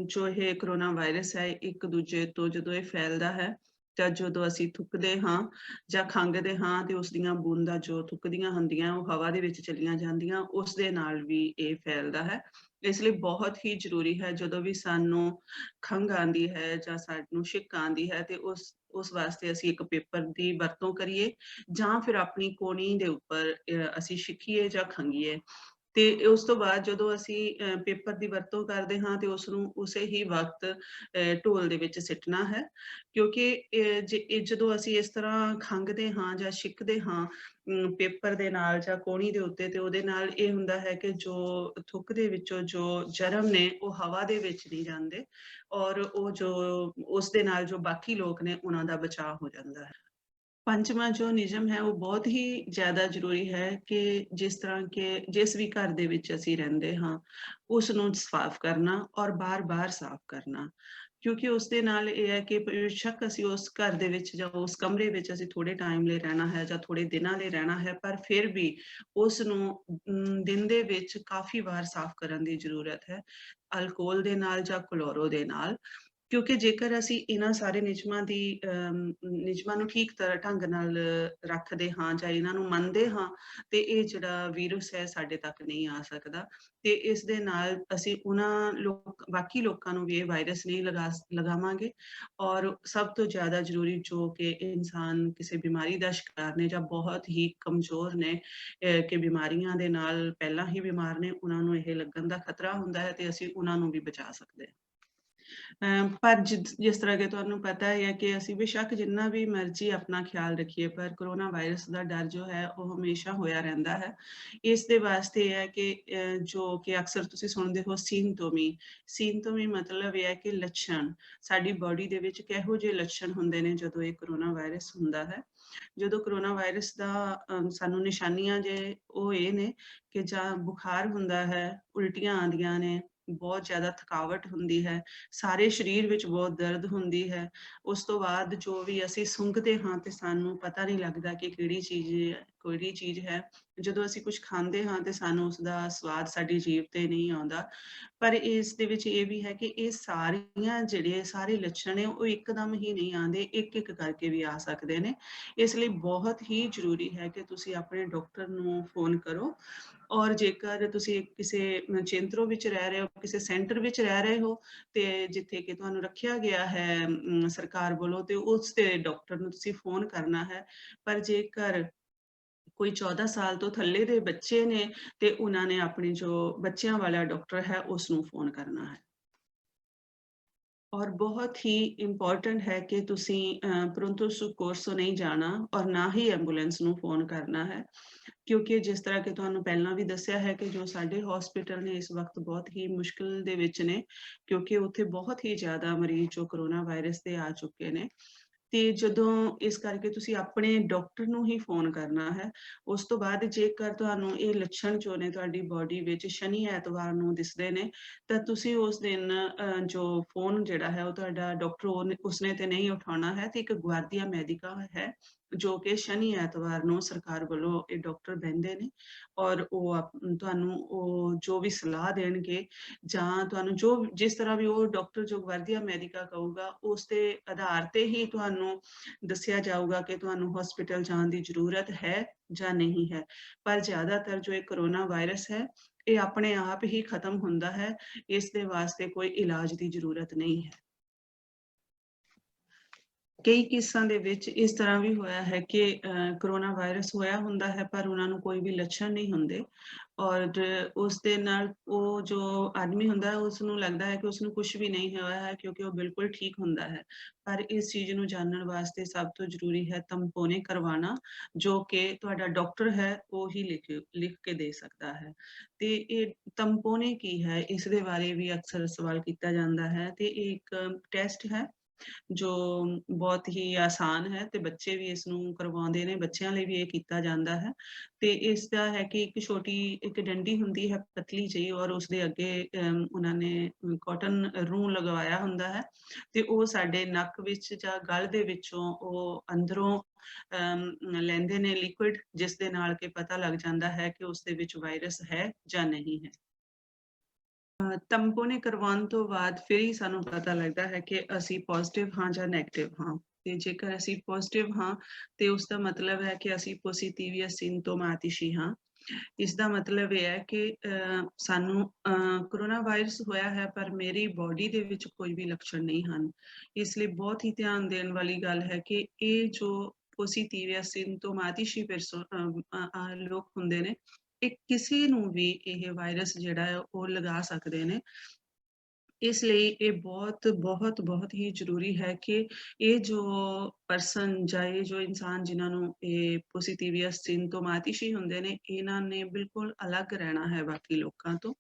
ਜੋ ਇਹ ਕੋਰੋਨਾ ਵਾਇਰਸ ਹੈ ਇੱਕ ਦੂਜੇ ਤੋਂ ਜਦੋਂ ਇਹ ਫੈਲਦਾ ਹੈ ਤਾਂ ਜਦੋਂ ਅਸੀਂ ਥੁੱਕਦੇ ਹਾਂ ਜਾਂ ਖੰਘਦੇ ਹਾਂ ਤੇ ਉਸ ਦੀਆਂ ਬੂੰਦਾਂ ਜੋ ਥੁੱਕਦੀਆਂ ਹੁੰਦੀਆਂ ਉਹ ਹਵਾ ਦੇ ਵਿੱਚ ਚਲੀਆਂ ਜਾਂਦੀਆਂ, ਉਸ ਦੇ ਨਾਲ ਵੀ ਇਹ ਫੈਲਦਾ ਹੈ। ਇਸ ਲਈ ਬਹੁਤ ਹੀ ਜ਼ਰੂਰੀ ਹੈ ਜਦੋਂ ਵੀ ਸਾਨੂੰ ਖੰਘ ਆਉਂਦੀ ਹੈ ਜਾਂ ਸਾਨੂੰ ਛਿੱਕ ਆਉਂਦੀ ਹੈ ਤੇ ਉਸ ਵਾਸਤੇ ਅਸੀਂ ਇੱਕ ਪੇਪਰ ਦੀ ਵਰਤੋਂ ਕਰੀਏ ਜਾਂ ਫਿਰ ਆਪਣੀ ਕੋਣੀ ਦੇ ਉੱਪਰ ਅਸੀਂ ਛਿੱਕੀਏ ਜਾਂ ਖੰਘੀਏ। ਤੇ ਉਸ ਤੋਂ ਬਾਅਦ ਜਦੋਂ ਅਸੀਂ ਪੇਪਰ ਦੀ ਵਰਤੋਂ ਕਰਦੇ ਹਾਂ ਤੇ ਉਸ ਨੂੰ ਉਸੇ ਹੀ ਵਕਤ ਢੋਲ ਦੇ ਵਿੱਚ ਸਿੱਟਣਾ ਹੈ ਕਿਉਂਕਿ ਜਦੋਂ ਅਸੀਂ ਇਸ ਤਰ੍ਹਾਂ ਖੰਘਦੇ ਹਾਂ ਜਾਂ ਛਿੱਕਦੇ ਹਾਂ ਪੇਪਰ ਦੇ ਨਾਲ ਜਾਂ ਕੋਣੀ ਦੇ ਉੱਤੇ ਤੇ ਉਹਦੇ ਨਾਲ ਇਹ ਹੁੰਦਾ ਹੈ ਕਿ ਜੋ ਥੁੱਕ ਦੇ ਵਿੱਚੋਂ ਜੋ ਜਰਮ ਨੇ ਉਹ ਹਵਾ ਦੇ ਵਿੱਚ ਨਹੀਂ ਜਾਂਦੇ ਔਰ ਉਹ ਜੋ ਉਸ ਦੇ ਨਾਲ ਜੋ ਬਾਕੀ ਲੋਕ ਨੇ ਉਹਨਾਂ ਦਾ ਬਚਾਅ ਹੋ ਜਾਂਦਾ ਹੈ। ਪੰਜਵਾਂ ਜੋ ਨਿਯਮ ਹੈ ਉਹ ਬਹੁਤ ਹੀ ਜ਼ਿਆਦਾ ਜ਼ਰੂਰੀ ਹੈ ਕਿ ਜਿਸ ਤਰ੍ਹਾਂ ਕਿ ਜਿਸ ਵੀ ਘਰ ਦੇ ਵਿੱਚ ਅਸੀਂ ਰਹਿੰਦੇ ਹਾਂ ਉਸ ਨੂੰ ਸਾਫ਼ ਕਰਨਾ ਔਰ ਬਾਰ-ਬਾਰ ਸਾਫ਼ ਕਰਨਾ ਕਿਉਂਕਿ ਉਸ ਦੇ ਨਾਲ ਇਹ ਹੈ ਕਿ ਬੇਸ਼ੱਕ ਅਸੀਂ ਉਸ ਘਰ ਦੇ ਵਿੱਚ ਜਾਂ ਉਸ ਕਮਰੇ ਵਿੱਚ ਅਸੀਂ ਥੋੜੇ ਟਾਈਮ ਲਈ ਰਹਿਣਾ ਹੈ ਜਾਂ ਥੋੜੇ ਦਿਨਾਂ ਲਈ ਰਹਿਣਾ ਹੈ ਪਰ ਫਿਰ ਵੀ ਉਸ ਨੂੰ ਦਿਨ ਦੇ ਵਿੱਚ ਕਾਫੀ ਵਾਰ ਸਾਫ਼ ਕਰਨ ਦੀ ਜ਼ਰੂਰਤ ਹੈ, ਅਲਕੋਹਲ ਦੇ ਨਾਲ ਜਾਂ ਕਲੋਰੋ ਦੇ ਨਾਲ। ਕਿਉਂਕਿ ਜੇਕਰ ਅਸੀਂ ਇਹਨਾਂ ਸਾਰੇ ਨਿਯਮਾਂ ਨੂੰ ਠੀਕ ਤਰ੍ਹਾਂ ਢੰਗ ਨਾਲ ਰੱਖਦੇ ਹਾਂ ਜਾਂ ਇਹਨਾਂ ਨੂੰ ਮੰਨਦੇ ਹਾਂ ਤੇ ਇਹ ਜਿਹੜਾ ਵੀਰus ਹੈ ਸਾਡੇ ਤੱਕ ਨਹੀਂ ਆ ਸਕਦਾ ਤੇ ਇਸ ਦੇ ਨਾਲ ਅਸੀਂ ਬਾਕੀ ਲੋਕਾਂ ਨੂੰ ਵੀ ਇਹ ਵਾਇਰਸ ਨਹੀਂ ਲਗਾਵਾਂਗੇ ਔਰ ਸਭ ਤੋਂ ਜ਼ਿਆਦਾ ਜ਼ਰੂਰੀ ਜੋ ਕਿ ਇਨਸਾਨ ਕਿਸੇ ਬਿਮਾਰੀ ਦਾ ਸ਼ਿਕਾਰ ਨੇ ਜਾਂ ਬਹੁਤ ਹੀ ਕਮਜ਼ੋਰ ਨੇ ਕਿ ਬਿਮਾਰੀਆਂ ਦੇ ਨਾਲ ਪਹਿਲਾਂ ਹੀ ਬਿਮਾਰ ਨੇ ਉਹਨਾਂ ਨੂੰ ਇਹ ਲੱਗਣ ਦਾ ਖਤਰਾ ਹੁੰਦਾ ਹੈ ਤੇ ਅਸੀਂ ਉਹਨਾਂ ਨੂੰ ਵੀ ਬਚਾ ਸਕਦੇ ਹਾਂ। ਪਰ ਜਿਸ ਤਰ੍ਹਾਂ ਕਿ ਤੁਹਾਨੂੰ ਪਤਾ ਹੈ ਕਿ ਅਸੀਂ ਬੇਸ਼ੱਕ ਜਿੰਨਾ ਵੀ ਮਰਜ਼ੀ ਆਪਣਾ ਖਿਆਲ ਰੱਖੀਏ ਪਰ ਕੋਰੋਨਾ ਵਾਇਰਸ ਦਾ ਡਰ ਜੋ ਹੈ ਉਹ ਹਮੇਸ਼ਾ ਹੋਇਆ ਰਹਿੰਦਾ ਹੈ। ਇਸ ਦੇ ਵਾਸਤੇ ਇਹ ਹੈ ਕਿ ਜੋ ਕਿ ਅਕਸਰ ਤੁਸੀਂ ਸੁਣਦੇ ਹੋ ਸਿੰਪਟੋਮੀ ਮਤਲਬ ਇਹ ਹੈ ਕਿ ਲੱਛਣ ਸਾਡੀ ਬਾਡੀ ਦੇ ਵਿੱਚ ਕਿਹੋ ਜਿਹੇ ਲੱਛਣ ਹੁੰਦੇ ਨੇ ਜਦੋਂ ਇਹ ਕੋਰੋਨਾ ਵਾਇਰਸ ਹੁੰਦਾ ਹੈ। ਜਦੋਂ ਕੋਰੋਨਾ ਵਾਇਰਸ ਦਾ ਸਾਨੂੰ ਨਿਸ਼ਾਨੀਆਂ ਜੇ ਉਹ ਇਹ ਨੇ ਕਿ ਜਾਂ ਬੁਖਾਰ ਹੁੰਦਾ ਹੈ, ਉਲਟੀਆਂ ਆਉਂਦੀਆਂ ਨੇ, ਬਹੁਤ ਜ਼ਿਆਦਾ ਥਕਾਵਟ ਹੁੰਦੀ ਹੈ, ਸਾਰੇ ਸਰੀਰ ਵਿੱਚ ਬਹੁਤ ਦਰਦ ਹੁੰਦੀ ਹੈ। ਉਸ ਤੋਂ ਬਾਅਦ ਜੋ ਵੀ ਅਸੀਂ ਸੁੰਘਦੇ ਹਾਂ ਤੇ ਸਾਨੂੰ ਪਤਾ ਨਹੀਂ ਲੱਗਦਾ ਕਿ ਕਿਹੜੀ ਚੀਜ਼ ਹੈ। ਜਦੋਂ ਅਸੀਂ ਕੁਝ ਖਾਂਦੇ ਹਾਂ ਤੇ ਸਾਨੂੰ ਉਸਦਾ ਸਵਾਦ ਸਾਡੀ ਜੀਭ ਤੇ ਨਹੀਂ ਆਉਂਦਾ। ਪਰ ਇਸ ਦੇ ਵਿੱਚ ਇਹ ਵੀ ਹੈ ਕਿ ਇਹ ਜਿਹੜੇ ਸਾਰੇ ਲੱਛਣ ਨੇ ਉਹ ਇੱਕਦਮ ਹੀ ਨਹੀਂ ਆਉਂਦੇ, ਇੱਕ-ਇੱਕ ਕਰਕੇ ਵੀ ਆ ਸਕਦੇ ਨੇ। ਇਸ ਲਈ ਬਹੁਤ ਹੀ ਜ਼ਰੂਰੀ ਹੈ ਕਿ ਤੁਸੀਂ ਆਪਣੇ ਡਾਕਟਰ ਨੂੰ ਫੋਨ ਕਰੋ ਔਰ ਜੇਕਰ ਤੁਸੀਂ ਕਿਸੇ ਚਿੰਤਰੋ ਵਿੱਚ ਰਹਿ ਰਹੇ ਹੋ, ਕਿਸੇ ਸੈਂਟਰ ਵਿੱਚ ਰਹਿ ਰਹੇ ਹੋ ਤੇ ਜਿੱਥੇ ਕਿ ਤੁਹਾਨੂੰ ਰੱਖਿਆ ਗਿਆ ਹੈ ਸਰਕਾਰ ਵੱਲੋਂ ਤੇ ਉਸ ਦੇ ਡਾਕਟਰ ਨੂੰ ਤੁਸੀਂ ਫੋਨ ਕਰਨਾ ਹੈ। ਪਰ ਜੇਕਰ ਕੋਈ 14 ਸਾਲ ਤੋਂ ਥੱਲੇ ਦੇ ਬੱਚੇ ਨੇ ਤੇ ਉਹਨਾਂ ਨੇ ਆਪਣੀ ਜੋ ਬੱਚਿਆਂ ਵਾਲਾ ਡਾਕਟਰ ਹੈ ਉਸ ਨੂੰ ਫੋਨ ਕਰਨਾ ਹੈ। ਔਰ ਬਹੁਤ ਹੀ ਇੰਪੋਰਟੈਂਟ ਹੈ ਕਿ ਤੁਸੀਂ ਪ੍ਰੰਤੂ ਸੁਕੋਰਸੋ ਨਹੀਂ ਜਾਣਾ ਔਰ ਨਾ ਹੀ ਐਂਬੂਲੈਂਸ ਨੂੰ ਫੋਨ ਕਰਨਾ ਹੈ ਕਿਉਂਕਿ ਜਿਸ ਤਰ੍ਹਾਂ ਕਿ ਤੁਹਾਨੂੰ ਪਹਿਲਾਂ ਵੀ ਦੱਸਿਆ ਹੈ ਕਿ ਜੋ ਸਾਡੇ ਹਸਪੀਟਲ ਨੇ ਇਸ ਵਕਤ ਬਹੁਤ ਹੀ ਮੁਸ਼ਕਿਲ ਦੇ ਵਿੱਚ ਨੇ ਕਿਉਂਕਿ ਉੱਥੇ ਬਹੁਤ ਹੀ ਜ਼ਿਆਦਾ ਮਰੀਜ਼ ਜੋ ਕੋਰੋਨਾ ਵਾਇਰਸ ਦੇ ਆ ਚੁੱਕੇ ਨੇ ਤੇ ਜਦੋਂ ਇਸ ਕਰਕੇ ਤੁਸੀਂ ਆਪਣੇ ਡਾਕਟਰ ਨੂੰ ਹੀ ਫ਼ੋਨ ਕਰਨਾ ਹੈ। ਉਸ ਤੋਂ ਬਾਅਦ ਜੇਕਰ ਤੁਹਾਨੂੰ ਇਹ ਲੱਛਣ ਜੋ ਨੇ ਤੁਹਾਡੀ ਬਾਡੀ ਵਿੱਚ ਸ਼ਨੀ ਐਤਵਾਰ ਨੂੰ ਦਿਸਦੇ ਨੇ, ਤਾਂ ਤੁਸੀਂ ਉਸ ਦਿਨ ਜੋ ਫ਼ੋਨ ਜਿਹੜਾ ਹੈ ਉਹ ਤੁਹਾਡਾ ਡਾਕਟਰ ਉਸਨੇ ਤੇ ਨਹੀਂ ਉਠਾਉਣਾ ਹੈ, ਤੇ ਇੱਕ ਗੁਆਰਡੀਆ ਮੈਡੀਕਾ ਹੈ, ਜੋ ਕਿ ਸ਼ਨੀ ਐਤਵਾਰ ਨੂੰ ਸਰਕਾਰ ਵੱਲੋਂ ਇਹ ਡਾਕਟਰ ਬਹਿੰਦੇ ਨੇ, ਔਰ ਉਹ ਤੁਹਾਨੂੰ ਉਹ ਜੋ ਵੀ ਸਲਾਹ ਦੇਣਗੇ ਜਾਂ ਤੁਹਾਨੂੰ ਜਿਸ ਤਰ੍ਹਾਂ ਵੀ ਉਹ ਡਾਕਟਰ ਜੋ ਗੁਆਰਡੀਆ ਮੈਡੀਕਾ ਕਹੂਗਾ, ਉਸ ਦੇ ਆਧਾਰ ਤੇ ਹੀ ਤੁਹਾਨੂੰ ਦੱਸਿਆ ਜਾਊਗਾ ਕਿ ਤੁਹਾਨੂੰ ਹਸਪੀਟਲ ਜਾਣ ਦੀ ਜ਼ਰੂਰਤ ਹੈ ਜਾਂ ਨਹੀਂ ਹੈ। ਪਰ ਜ਼ਿਆਦਾਤਰ ਜੋ ਇਹ ਕੋਰੋਨਾ ਵਾਇਰਸ ਹੈ, ਇਹ ਆਪਣੇ ਆਪ ਹੀ ਖਤਮ ਹੁੰਦਾ ਹੈ, ਇਸ ਦੇ ਵਾਸਤੇ ਕੋਈ ਇਲਾਜ ਦੀ ਜ਼ਰੂਰਤ ਨਹੀਂ ਹੈ। ਕਈ ਕੇਸਾਂ ਦੇ ਵਿੱਚ ਇਸ ਤਰ੍ਹਾਂ ਵੀ ਹੋਇਆ ਹੈ ਕਿ ਕੋਰੋਨਾ ਵਾਇਰਸ ਹੋਇਆ ਹੁੰਦਾ ਹੈ, ਪਰ ਉਹਨਾਂ ਨੂੰ ਕੋਈ ਵੀ ਲੱਛਣ ਨਹੀਂ ਹੁੰਦੇ, ਔਰ ਉਸ ਦੇ ਨਾਲ ਉਹ ਜੋ ਆਦਮੀ ਹੁੰਦਾ ਹੈ ਉਸਨੂੰ ਲੱਗਦਾ ਹੈ ਕਿ ਉਸਨੂੰ ਕੁਛ ਵੀ ਨਹੀਂ ਹੋਇਆ ਹੈ, ਕਿਉਂਕਿ ਉਹ ਬਿਲਕੁਲ ਠੀਕ ਹੁੰਦਾ ਹੈ। ਪਰ ਇਸ ਚੀਜ਼ ਨੂੰ ਜਾਣਨ ਵਾਸਤੇ ਸਭ ਤੋਂ ਜ਼ਰੂਰੀ ਹੈ ਤੰਪੋਨੇ ਕਰਵਾਉਣਾ, ਜੋ ਕਿ ਤੁਹਾਡਾ ਡਾਕਟਰ ਹੈ ਉਹ ਹੀ ਲਿਖ ਕੇ ਦੇ ਸਕਦਾ ਹੈ। ਤੇ ਇਹ ਤੰਪੋਨੇ ਕੀ ਹੈ, ਇਸ ਦੇ ਬਾਰੇ ਵੀ ਅਕਸਰ ਸਵਾਲ ਕੀਤਾ ਜਾਂਦਾ ਹੈ, ਤੇ ਇਹ ਇੱਕ ਟੈਸਟ ਹੈ ਜੋ ਬਹੁਤ ਹੀ ਆਸਾਨ ਹੈ, ਤੇ ਬੱਚੇ ਵੀ ਇਸ ਨੂੰ ਕਰਵਾਉਂਦੇ ਨੇ, ਬੱਚਿਆਂ ਲਈ ਵੀ ਇਹ ਕੀਤਾ ਜਾਂਦਾ ਹੈ। ਤੇ ਇਸ ਦਾ ਹੈ ਕਿ ਇੱਕ ਛੋਟੀ ਇੱਕ ਡੰਡੀ ਹੁੰਦੀ ਹੈ ਪਤਲੀ ਜਿਹੀ, ਔਰ ਉਸਦੇ ਅੱਗੇ ਉਹਨਾਂ ਨੇ ਕਾਟਨ ਰੂੰ ਲਗਵਾਇਆ ਹੁੰਦਾ ਹੈ, ਤੇ ਉਹ ਸਾਡੇ ਨੱਕ ਵਿੱਚ ਜਾਂ ਗਲ ਦੇ ਵਿੱਚੋਂ ਉਹ ਅੰਦਰੋਂ ਲੈਂਦੇ ਨੇ ਲਿਕੁਇਡ, ਜਿਸ ਦੇ ਨਾਲ ਕਿ ਪਤਾ ਲੱਗ ਜਾਂਦਾ ਹੈ ਕਿ ਉਸ ਦੇ ਵਿੱਚ ਵਾਇਰਸ ਹੈ ਜਾਂ ਨਹੀਂ ਹੈ। ਤੰਪੋਨੇ ਕਰਵਾਉਣ ਤੋਂ ਬਾਅਦ ਫਿਰ ਹੀ ਸਾਨੂੰ ਪਤਾ ਲੱਗਦਾ ਹੈ ਕਿ ਅਸੀਂ ਪੋਜ਼ਿਟਿਵ ਹਾਂ ਜਾਂ ਨੈਗੇਟਿਵ ਹਾਂ, ਤੇ ਜੇਕਰ ਅਸੀਂ ਪੋਜ਼ਿਟਿਵ ਹਾਂ ਤੇ ਉਸ ਦਾ ਮਤਲਬ ਹੈ ਕਿ ਅਸੀਂ ਪੋਜ਼ਿਟਿਵੀਆ ਸਿੰਟੋਮੈਟਿਸ਼ੀ ਹਾਂ। ਇਸ ਦਾ ਮਤਲਬ ਇਹ ਹੈ ਕਿ ਸਾਨੂੰ ਕੋਰੋਨਾ ਵਾਇਰਸ ਹੋਇਆ ਹੈ, ਪਰ ਮੇਰੀ ਬਾਡੀ ਦੇ ਵਿੱਚ ਕੋਈ ਵੀ ਲੱਛਣ ਨਹੀਂ ਹਨ। ਇਸ ਲਈ ਬਹੁਤ ਹੀ ਧਿਆਨ ਦੇਣ ਵਾਲੀ ਗੱਲ ਹੈ ਕਿ ਇਹ ਜੋ ਪੋਜ਼ਿਟਿਵੀਆ ਸਿੰਟੋਮੈਟਿਸ਼ੀ ਲੋਕ ਹੁੰਦੇ ਨੇ, ਇਹ ਕਿਸੇ ਨੂੰ ਵੀ ਇਹ ਵਾਇਰਸ ਜਿਹੜਾ ਹੈ ਉਹ ਲਗਾ ਸਕਦੇ ਨੇ। ਇਸ ਲਈ ਇਹ ਬਹੁਤ ਹੀ ਜ਼ਰੂਰੀ ਹੈ ਕਿ ਇਹ ਜੋ ਪਰਸਨ ਜਾਂ ਇਹ ਜੋ ਇਨਸਾਨ ਜਿਨ੍ਹਾਂ ਨੂੰ ਇਹ ਪੋਜ਼ਿਟਿਵੀਆ ਸਿੰਟੋਮੈਟਿਸ਼ੀ ਹੁੰਦੇ ਨੇ, ਇਹਨਾਂ ਨੇ ਬਿਲਕੁਲ ਅਲੱਗ ਰਹਿਣਾ ਹੈ ਬਾਕੀ ਲੋਕਾਂ ਤੋਂ।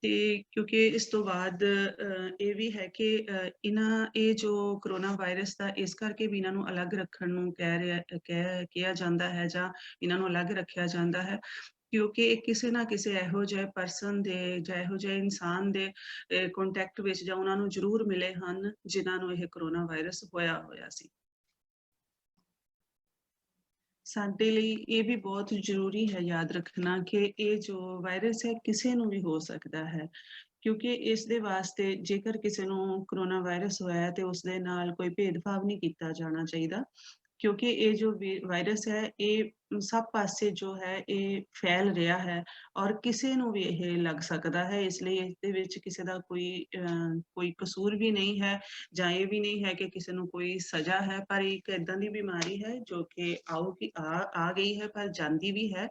ਤੇ ਕਿਉਂਕਿ ਇਸ ਤੋਂ ਬਾਅਦ ਇਹ ਵੀ ਹੈ ਕਿ ਇਹ ਜੋ ਕੋਰੋਨਾ ਵਾਇਰਸ ਦਾ ਇਸ ਕਰਕੇ ਵੀ ਇਹਨਾਂ ਨੂੰ ਅਲੱਗ ਰੱਖਣ ਨੂੰ ਕਿਹਾ ਜਾਂਦਾ ਹੈ, ਜਾਂ ਇਹਨਾਂ ਨੂੰ ਅਲੱਗ ਰੱਖਿਆ ਜਾਂਦਾ ਹੈ, ਕਿਉਂਕਿ ਇਹ ਕਿਸੇ ਨਾ ਕਿਸੇ ਇਹੋ ਜਿਹੇ ਪਰਸਨ ਦੇ ਜਾਂ ਇਹੋ ਜਿਹੇ ਇਨਸਾਨ ਦੇ ਕੰਟੈਕਟ ਵਿੱਚ ਜਾਂ ਉਹਨਾਂ ਨੂੰ ਜ਼ਰੂਰ ਮਿਲੇ ਹਨ, ਜਿਨ੍ਹਾਂ ਨੂੰ ਇਹ ਕੋਰੋਨਾ ਵਾਇਰਸ ਹੋਇਆ ਸੀ। ਸਾਡੇ ਲਈ ਇਹ ਵੀ ਬਹੁਤ ਜ਼ਰੂਰੀ ਹੈ ਯਾਦ ਰੱਖਣਾ ਕਿ ਇਹ ਜੋ ਵਾਇਰਸ ਹੈ ਕਿਸੇ ਨੂੰ ਵੀ ਹੋ ਸਕਦਾ ਹੈ, ਕਿਉਂਕਿ ਇਸ ਦੇ ਵਾਸਤੇ ਜੇਕਰ ਕਿਸੇ ਨੂੰ ਕੋਰੋਨਾ ਵਾਇਰਸ ਹੋਇਆ ਹੈ ਤੇ ਉਸ ਦੇ ਨਾਲ ਕੋਈ ਭੇਦਭਾਵ ਨਹੀਂ ਕੀਤਾ ਜਾਣਾ ਚਾਹੀਦਾ, ਕਿਉਂਕਿ ਇਹ ਜੋ ਵਾਇਰਸ ਹੈ ਇਹ ਸਭ ਪਾਸੇ ਜੋ ਹੈ ਇਹ ਫੈਲ ਰਿਹਾ ਹੈ, ਔਰ ਕਿਸੇ ਨੂੰ ਵੀ ਇਹ ਲੱਗ ਸਕਦਾ ਹੈ। ਇਸ ਲਈ ਇਸ ਦੇ ਵਿੱਚ ਕਿਸੇ ਦਾ ਕੋਈ ਕਸੂਰ ਵੀ ਨਹੀਂ ਹੈ, ਜਾਂ ਇਹ ਵੀ ਨਹੀਂ ਹੈ ਕਿ ਕਿਸੇ ਨੂੰ ਕੋਈ ਸਜ਼ਾ ਹੈ, ਪਰ ਇੱਕ ਏਦਾਂ ਦੀ ਬਿਮਾਰੀ ਹੈ ਜੋ ਕਿ ਆ ਗਈ ਹੈ ਪਰ ਜਾਂਦੀ ਵੀ ਹੈ,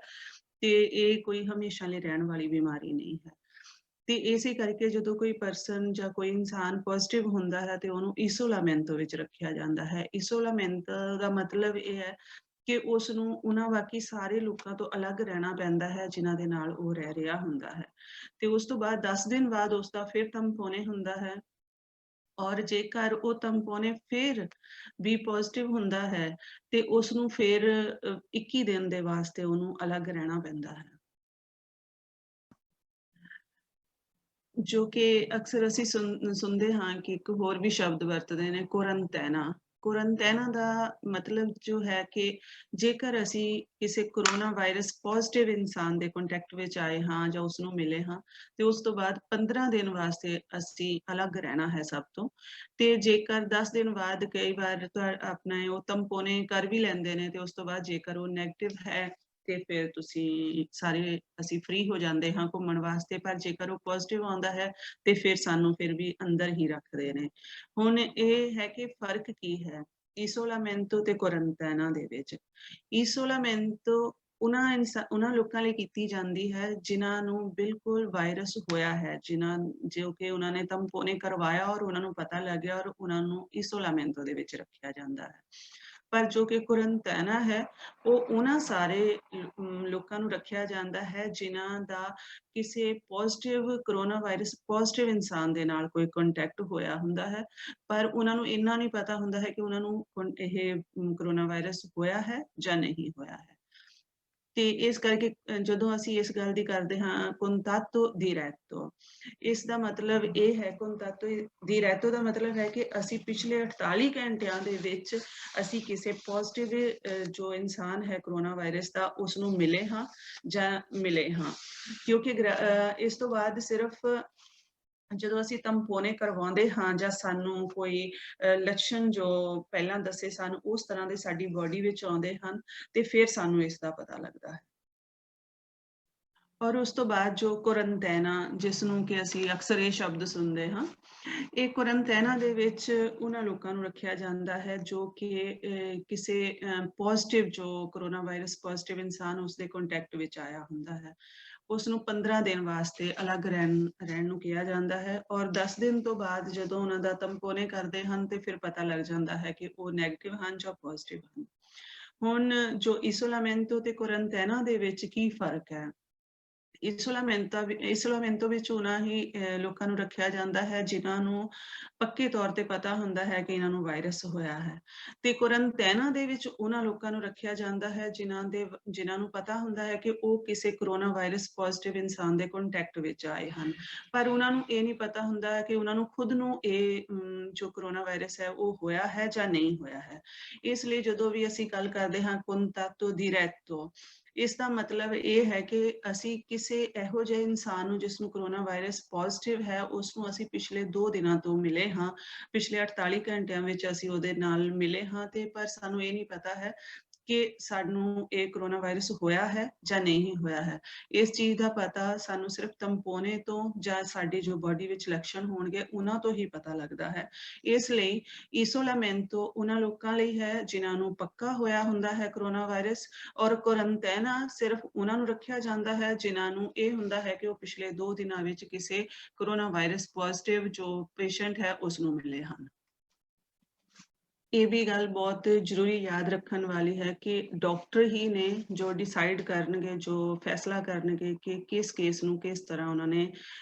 ਤੇ ਇਹ ਕੋਈ ਹਮੇਸ਼ਾ ਲਈ ਰਹਿਣ ਵਾਲੀ ਬਿਮਾਰੀ ਨਹੀਂ ਹੈ। ਤੇ ਇਸੇ ਕਰਕੇ ਜਦੋਂ ਕੋਈ ਪਰਸਨ ਜਾਂ ਕੋਈ ਇਨਸਾਨ ਪੋਜ਼ਿਟਿਵ ਹੁੰਦਾ ਹੈ ਤੇ ਉਹਨੂੰ ਇਸੋਲਾਮੈਂਟੋ ਵਿੱਚ ਰੱਖਿਆ ਜਾਂਦਾ ਹੈ। ਇਸੋਲਾਮੈਂਟੋ ਦਾ ਮਤਲਬ ਇਹ ਹੈ ਕਿ ਉਸ ਨੂੰ ਉਹਨਾਂ ਬਾਕੀ ਸਾਰੇ ਲੋਕਾਂ ਤੋਂ ਅਲੱਗ ਰਹਿਣਾ ਪੈਂਦਾ ਹੈ ਜਿਨ੍ਹਾਂ ਦੇ ਨਾਲ ਉਹ ਰਹਿ ਰਿਹਾ ਹੁੰਦਾ ਹੈ, ਤੇ ਉਸ ਤੋਂ ਬਾਅਦ 10 ਦਿਨ ਬਾਅਦ ਉਸਦਾ ਫਿਰ ਤੰਪੋਨੇ ਹੁੰਦਾ ਹੈ, ਔਰ ਜੇਕਰ ਉਹ ਤੰਪੋਨੇ ਫਿਰ ਵੀ ਪੋਜ਼ਿਟਿਵ ਹੁੰਦਾ ਹੈ ਤੇ ਉਸ ਨੂੰ ਫਿਰ 21 ਦਿਨ ਦੇ ਵਾਸਤੇ ਉਹਨੂੰ ਅਲੱਗ ਰਹਿਣਾ ਪੈਂਦਾ ਹੈ। ਜੋ ਕਿ ਅਕਸਰ ਅਸੀਂ ਸੁਣਦੇ ਹਾਂ ਕਿ ਇੱਕ ਹੋਰ ਵੀ ਸ਼ਬਦ ਵਰਤਦੇ ਨੇ, ਕੁਰੰਤੈਨਾ। ਕੁਰੰਤੈਨਾ ਦਾ ਮਤਲਬ ਜੋ ਹੈ ਕਿ ਜੇਕਰ ਅਸੀਂ ਕਿਸੇ ਕੋਰੋਨਾ ਵਾਇਰਸ ਪੋਜ਼ਿਟਿਵ ਇਨਸਾਨ ਦੇ ਕੰਟੈਕਟ ਵਿੱਚ ਆਏ ਹਾਂ ਜਾਂ ਉਸਨੂੰ ਮਿਲੇ ਹਾਂ, ਤੇ ਉਸ ਤੋਂ ਬਾਅਦ 15 ਦਿਨ ਵਾਸਤੇ ਅਸੀਂ ਅਲੱਗ ਰਹਿਣਾ ਹੈ ਸਭ ਤੋਂ। ਤੇ ਜੇਕਰ 10 ਦਿਨ ਬਾਅਦ ਕਈ ਵਾਰ ਆਪਣਾ ਉਹ ਤੰਪੋਨੇ ਕਰ ਵੀ ਲੈਂਦੇ ਨੇ, ਤੇ ਉਸ ਤੋਂ ਬਾਅਦ ਜੇਕਰ ਉਹ ਨੈਗੇਟਿਵ ਹੈ ਤੇ ਫਿਰ ਅਸੀਂ ਫ੍ਰੀ ਹੋ ਜਾਂਦੇ ਹਾਂ ਘੁੰਮਣ ਵਾਸਤੇ, ਪਰ ਜੇਕਰ ਉਹ ਪੋਜ਼ਿਟਿਵ ਆਉਂਦਾ ਹੈ ਤੇ ਫਿਰ ਸਾਨੂੰ ਫਿਰ ਵੀ ਅੰਦਰ ਹੀ ਰੱਖਦੇ ਨੇ। ਹੁਣ ਇਹ ਹੈ ਕਿ ਫਰਕ ਕੀ ਹੈ ਇਸੋਲਾਮੈਂਟੋ ਤੇ ਕੁਰੰਤੈਨਾ ਦੇ ਵਿੱਚ। ਇਸੋਲਾਮੈਂਟੋ ਉਹਨਾਂ ਲੋਕਾਂ ਲਈ ਕੀਤੀ ਜਾਂਦੀ ਹੈ ਜਿਨ੍ਹਾਂ ਨੂੰ ਬਿਲਕੁਲ ਵਾਇਰਸ ਹੋਇਆ ਹੈ, ਜੋ ਕਿ ਉਹਨਾਂ ਨੇ ਤੰਪੋਨੇ ਕਰਵਾਇਆ ਔਰ ਉਹਨਾਂ ਨੂੰ ਪਤਾ ਲੱਗ ਗਿਆ, ਔਰ ਉਹਨਾਂ ਨੂੰ ਇਸੋਲਾਮੈਂਟੋ ਦੇ ਵਿੱਚ ਰੱਖਿਆ ਜਾਂਦਾ ਹੈ। ਪਰ ਜੋ ਕਿ ਕੁਰੰਤੈਨਾ ਹੈ ਉਹ ਉਹਨਾਂ ਸਾਰੇ ਲੋਕਾਂ ਨੂੰ ਰੱਖਿਆ ਜਾਂਦਾ ਹੈ ਜਿਨ੍ਹਾਂ ਦਾ ਕਿਸੇ ਪੋਜ਼ਿਟਿਵ ਕੋਰੋਨਾ ਵਾਇਰਸ ਪੋਜ਼ਿਟਿਵ ਇਨਸਾਨ ਦੇ ਨਾਲ ਕੋਈ ਕੰਟੈਕਟ ਹੋਇਆ ਹੁੰਦਾ ਹੈ, ਪਰ ਉਹਨਾਂ ਨੂੰ ਇੰਨਾ ਨਹੀਂ ਪਤਾ ਹੁੰਦਾ ਹੈ ਕਿ ਉਹਨਾਂ ਨੂੰ ਇਹ ਕੋਰੋਨਾ ਵਾਇਰਸ ਹੋਇਆ ਹੈ ਜਾਂ ਨਹੀਂ ਹੋਇਆ ਹੈ। ਤੇ ਇਸ ਕਰਕੇ ਜਦੋਂ ਅਸੀਂ ਇਸ ਗੱਲ ਦੀ ਕਰਦੇ ਹਾਂ contatto diretto, ਇਸ ਦਾ ਮਤਲਬ ਇਹ ਹੈ contatto diretto ਦਾ ਮਤਲਬ ਹੈ ਕਿ ਅਸੀਂ ਪਿਛਲੇ 48 ਘੰਟਿਆਂ ਦੇ ਵਿੱਚ ਅਸੀਂ ਕਿਸੇ ਪੋਜ਼ਿਟਿਵ ਜੋ ਇਨਸਾਨ ਹੈ ਕੋਰੋਨਾ ਵਾਇਰਸ ਦਾ ਉਸ ਨੂੰ ਮਿਲੇ ਹਾਂ ਜਾਂ ਮਿਲੇ ਹਾਂ। ਕਿਉਂਕਿ ਇਸ ਤੋਂ ਬਾਅਦ ਸਿਰਫ ਜਦੋਂ ਅਸੀਂ ਤੰਪੋਨੇ ਕਰਵਾਉਂਦੇ ਹਾਂ ਜਾਂ ਸਾਨੂੰ ਕੋਈ ਲੱਛਣ ਜੋ ਪਹਿਲਾਂ ਦੱਸੇ ਸਨ ਉਸ ਤਰ੍ਹਾਂ ਦੇ ਸਾਡੀ ਬੋਡੀ ਵਿੱਚ ਆਉਂਦੇ ਹਨ ਤੇ ਫਿਰ ਸਾਨੂੰ ਇਸ ਦਾ ਪਤਾ ਲੱਗਦਾ ਹੈ। ਔਰ ਉਸ ਤੋਂ ਬਾਅਦ ਜੋ ਕੁਰੰਤੈਨਾ, ਜਿਸ ਨੂੰ ਕਿ ਅਸੀਂ ਅਕਸਰ ਇਹ ਸ਼ਬਦ ਸੁਣਦੇ ਹਾਂ, ਇਹ ਕੁਰੰਤੈਨਾ ਦੇ ਵਿੱਚ ਉਹਨਾਂ ਲੋਕਾਂ ਨੂੰ ਰੱਖਿਆ ਜਾਂਦਾ ਹੈ ਜੋ ਕਿ ਕਿਸੇ ਪੋਜ਼ਿਟਿਵ ਜੋ ਕੋਰੋਨਾ ਵਾਇਰਸ ਪੋਜ਼ਿਟਿਵ ਇਨਸਾਨ ਉਸਦੇ ਕੰਟੈਕਟ ਵਿੱਚ ਆਇਆ ਹੁੰਦਾ ਹੈ। ਉਸ ਨੂੰ 15 ਦਿਨ ਵਾਸਤੇ ਅਲੱਗ ਰਹਿਣ ਨੂੰ ਕਿਹਾ ਜਾਂਦਾ ਹੈ ਔਰ 10 ਦਿਨ ਤੋਂ ਬਾਅਦ ਜਦੋਂ ਉਹਨਾਂ ਦਾ ਤੰਪੋਨੇ ਕਰਦੇ ਹਨ ਤੇ ਫਿਰ ਪਤਾ ਲੱਗ ਜਾਂਦਾ ਹੈ ਕਿ ਉਹ ਨੈਗੇਟਿਵ ਹਨ ਜਾਂ ਪੋਜ਼ਿਟਿਵ ਹਨ। ਹੁਣ ਜੋ ਇਸੋਲਾਮੈਂਟੋ ਤੇ ਕੁਰੰਤੈਨਾ ਦੇ ਵਿੱਚ ਕੀ ਫਰਕ ਹੈ? ਇਸੋਲਾਮੈਂਟੋ ਵਿੱਚ ਉਹਨਾਂ ਹੀ ਲੋਕਾਂ ਨੂੰ ਰੱਖਿਆ ਜਾਂਦਾ ਹੈ ਜਿਨ੍ਹਾਂ ਨੂੰ ਪੱਕੇ ਤੌਰ ਤੇ ਪਤਾ ਹੁੰਦਾ ਹੈ ਕਿ ਇਹਨਾਂ ਨੂੰ ਵਾਇਰਸ ਹੋਇਆ ਹੈ, ਤੇ ਕੁਰੰਤੈਨਾ ਦੇ ਵਿੱਚ ਉਹਨਾਂ ਲੋਕਾਂ ਨੂੰ ਰੱਖਿਆ ਜਾਂਦਾ ਹੈ ਜਿਨ੍ਹਾਂ ਨੂੰ ਪਤਾ ਹੁੰਦਾ ਹੈ ਕਿ ਉਹ ਕਿਸੇ ਕੋਰੋਨਾ ਵਾਇਰਸ ਪੋਜ਼ਿਟਿਵ ਇਨਸਾਨ ਦੇ ਕੰਟੈਕਟ ਵਿੱਚ ਆਏ ਹਨ, ਪਰ ਉਹਨਾਂ ਨੂੰ ਇਹ ਨਹੀਂ ਪਤਾ ਹੁੰਦਾ ਹੈ ਕਿ ਉਹਨਾਂ ਨੂੰ ਖੁਦ ਨੂੰ ਇਹ ਜੋ ਕੋਰੋਨਾ ਵਾਇਰਸ ਹੈ ਉਹ ਹੋਇਆ ਹੈ ਜਾਂ ਨਹੀਂ ਹੋਇਆ ਹੈ। ਇਸ ਲਈ ਜਦੋਂ ਵੀ ਅਸੀਂ ਗੱਲ ਕਰਦੇ ਹਾਂ contatto diretto, ਇਸ ਦਾ ਮਤਲਬ ਇਹ ਹੈ ਕਿ ਅਸੀਂ ਕਿਸੇ ਇਹੋ ਜਿਹੇ ਇਨਸਾਨ ਨੂੰ ਜਿਸ ਨੂੰ ਕੋਰੋਨਾ ਵਾਇਰਸ ਪੋਜ਼ਿਟਿਵ ਹੈ ਉਸ ਨੂੰ ਅਸੀਂ ਪਿਛਲੇ 2 ਦਿਨਾਂ ਤੋਂ ਮਿਲੇ ਹਾਂ, ਪਿਛਲੇ 48 ਘੰਟਿਆਂ ਵਿੱਚ ਅਸੀਂ ਉਹਦੇ ਨਾਲ ਮਿਲੇ ਹਾਂ ਤੇ ਪਰ ਸਾਨੂੰ ਇਹ ਨਹੀਂ ਪਤਾ ਹੈ ਕਿ ਸਾਨੂੰ ਇਹ ਕੋਰੋਨਾ ਵਾਇਰਸ ਹੋਇਆ ਹੈ ਜਾਂ ਨਹੀਂ ਹੋਇਆ ਹੈ। ਇਸ ਚੀਜ਼ ਦਾ ਪਤਾ ਸਾਨੂੰ ਸਿਰਫ ਤੰਪੋਨੇ ਤੋਂ ਜਾਂ ਸਾਡੀ ਜੋ ਬੋਡੀ ਵਿੱਚ ਲੱਛਣ ਹੋਣਗੇ ਉਹਨਾਂ ਤੋਂ ਹੀ ਪਤਾ ਲੱਗਦਾ ਹੈ। ਇਸ ਲਈ ਇਸੋਲਾਮੈਂਟੋ ਉਹਨਾਂ ਲੋਕਾਂ ਲਈ ਹੈ ਜਿਨ੍ਹਾਂ ਨੂੰ ਪੱਕਾ ਹੋਇਆ ਹੁੰਦਾ ਹੈ ਕੋਰੋਨਾ ਵਾਇਰਸ, ਔਰ ਕੁਰੰਤੈਨਾ ਸਿਰਫ ਉਹਨਾਂ ਨੂੰ ਰੱਖਿਆ ਜਾਂਦਾ ਹੈ ਜਿਨ੍ਹਾਂ ਨੂੰ ਇਹ ਹੁੰਦਾ ਹੈ ਕਿ ਉਹ ਪਿਛਲੇ 2 ਦਿਨਾਂ ਵਿੱਚ ਕਿਸੇ ਕੋਰੋਨਾ ਵਾਇਰਸ ਪੋਜ਼ਿਟਿਵ ਜੋ ਪੇਸ਼ੈਂਟ ਹੈ ਉਸ ਨੂੰ ਮਿਲੇ ਹਨ। ਇਹ ਵੀ ਗੱਲ ਬਹੁਤ ਜ਼ਰੂਰੀ ਯਾਦ ਰੱਖਣ ਵਾਲੀ ਹੈ ਕਿ ਡਾਕਟਰ ਹੀ ਨੇ ਜੋ ਡਿਸਾਈਡ ਕਰਨਗੇ, ਜੋ ਫੈਸਲਾ ਕਰਨਗੇ ਕਿ ਕਿਸ ਕੇਸ ਨੂੰ ਕਿਸ ਤਰ੍ਹਾਂ ਉਹਨਾਂ ਨੇ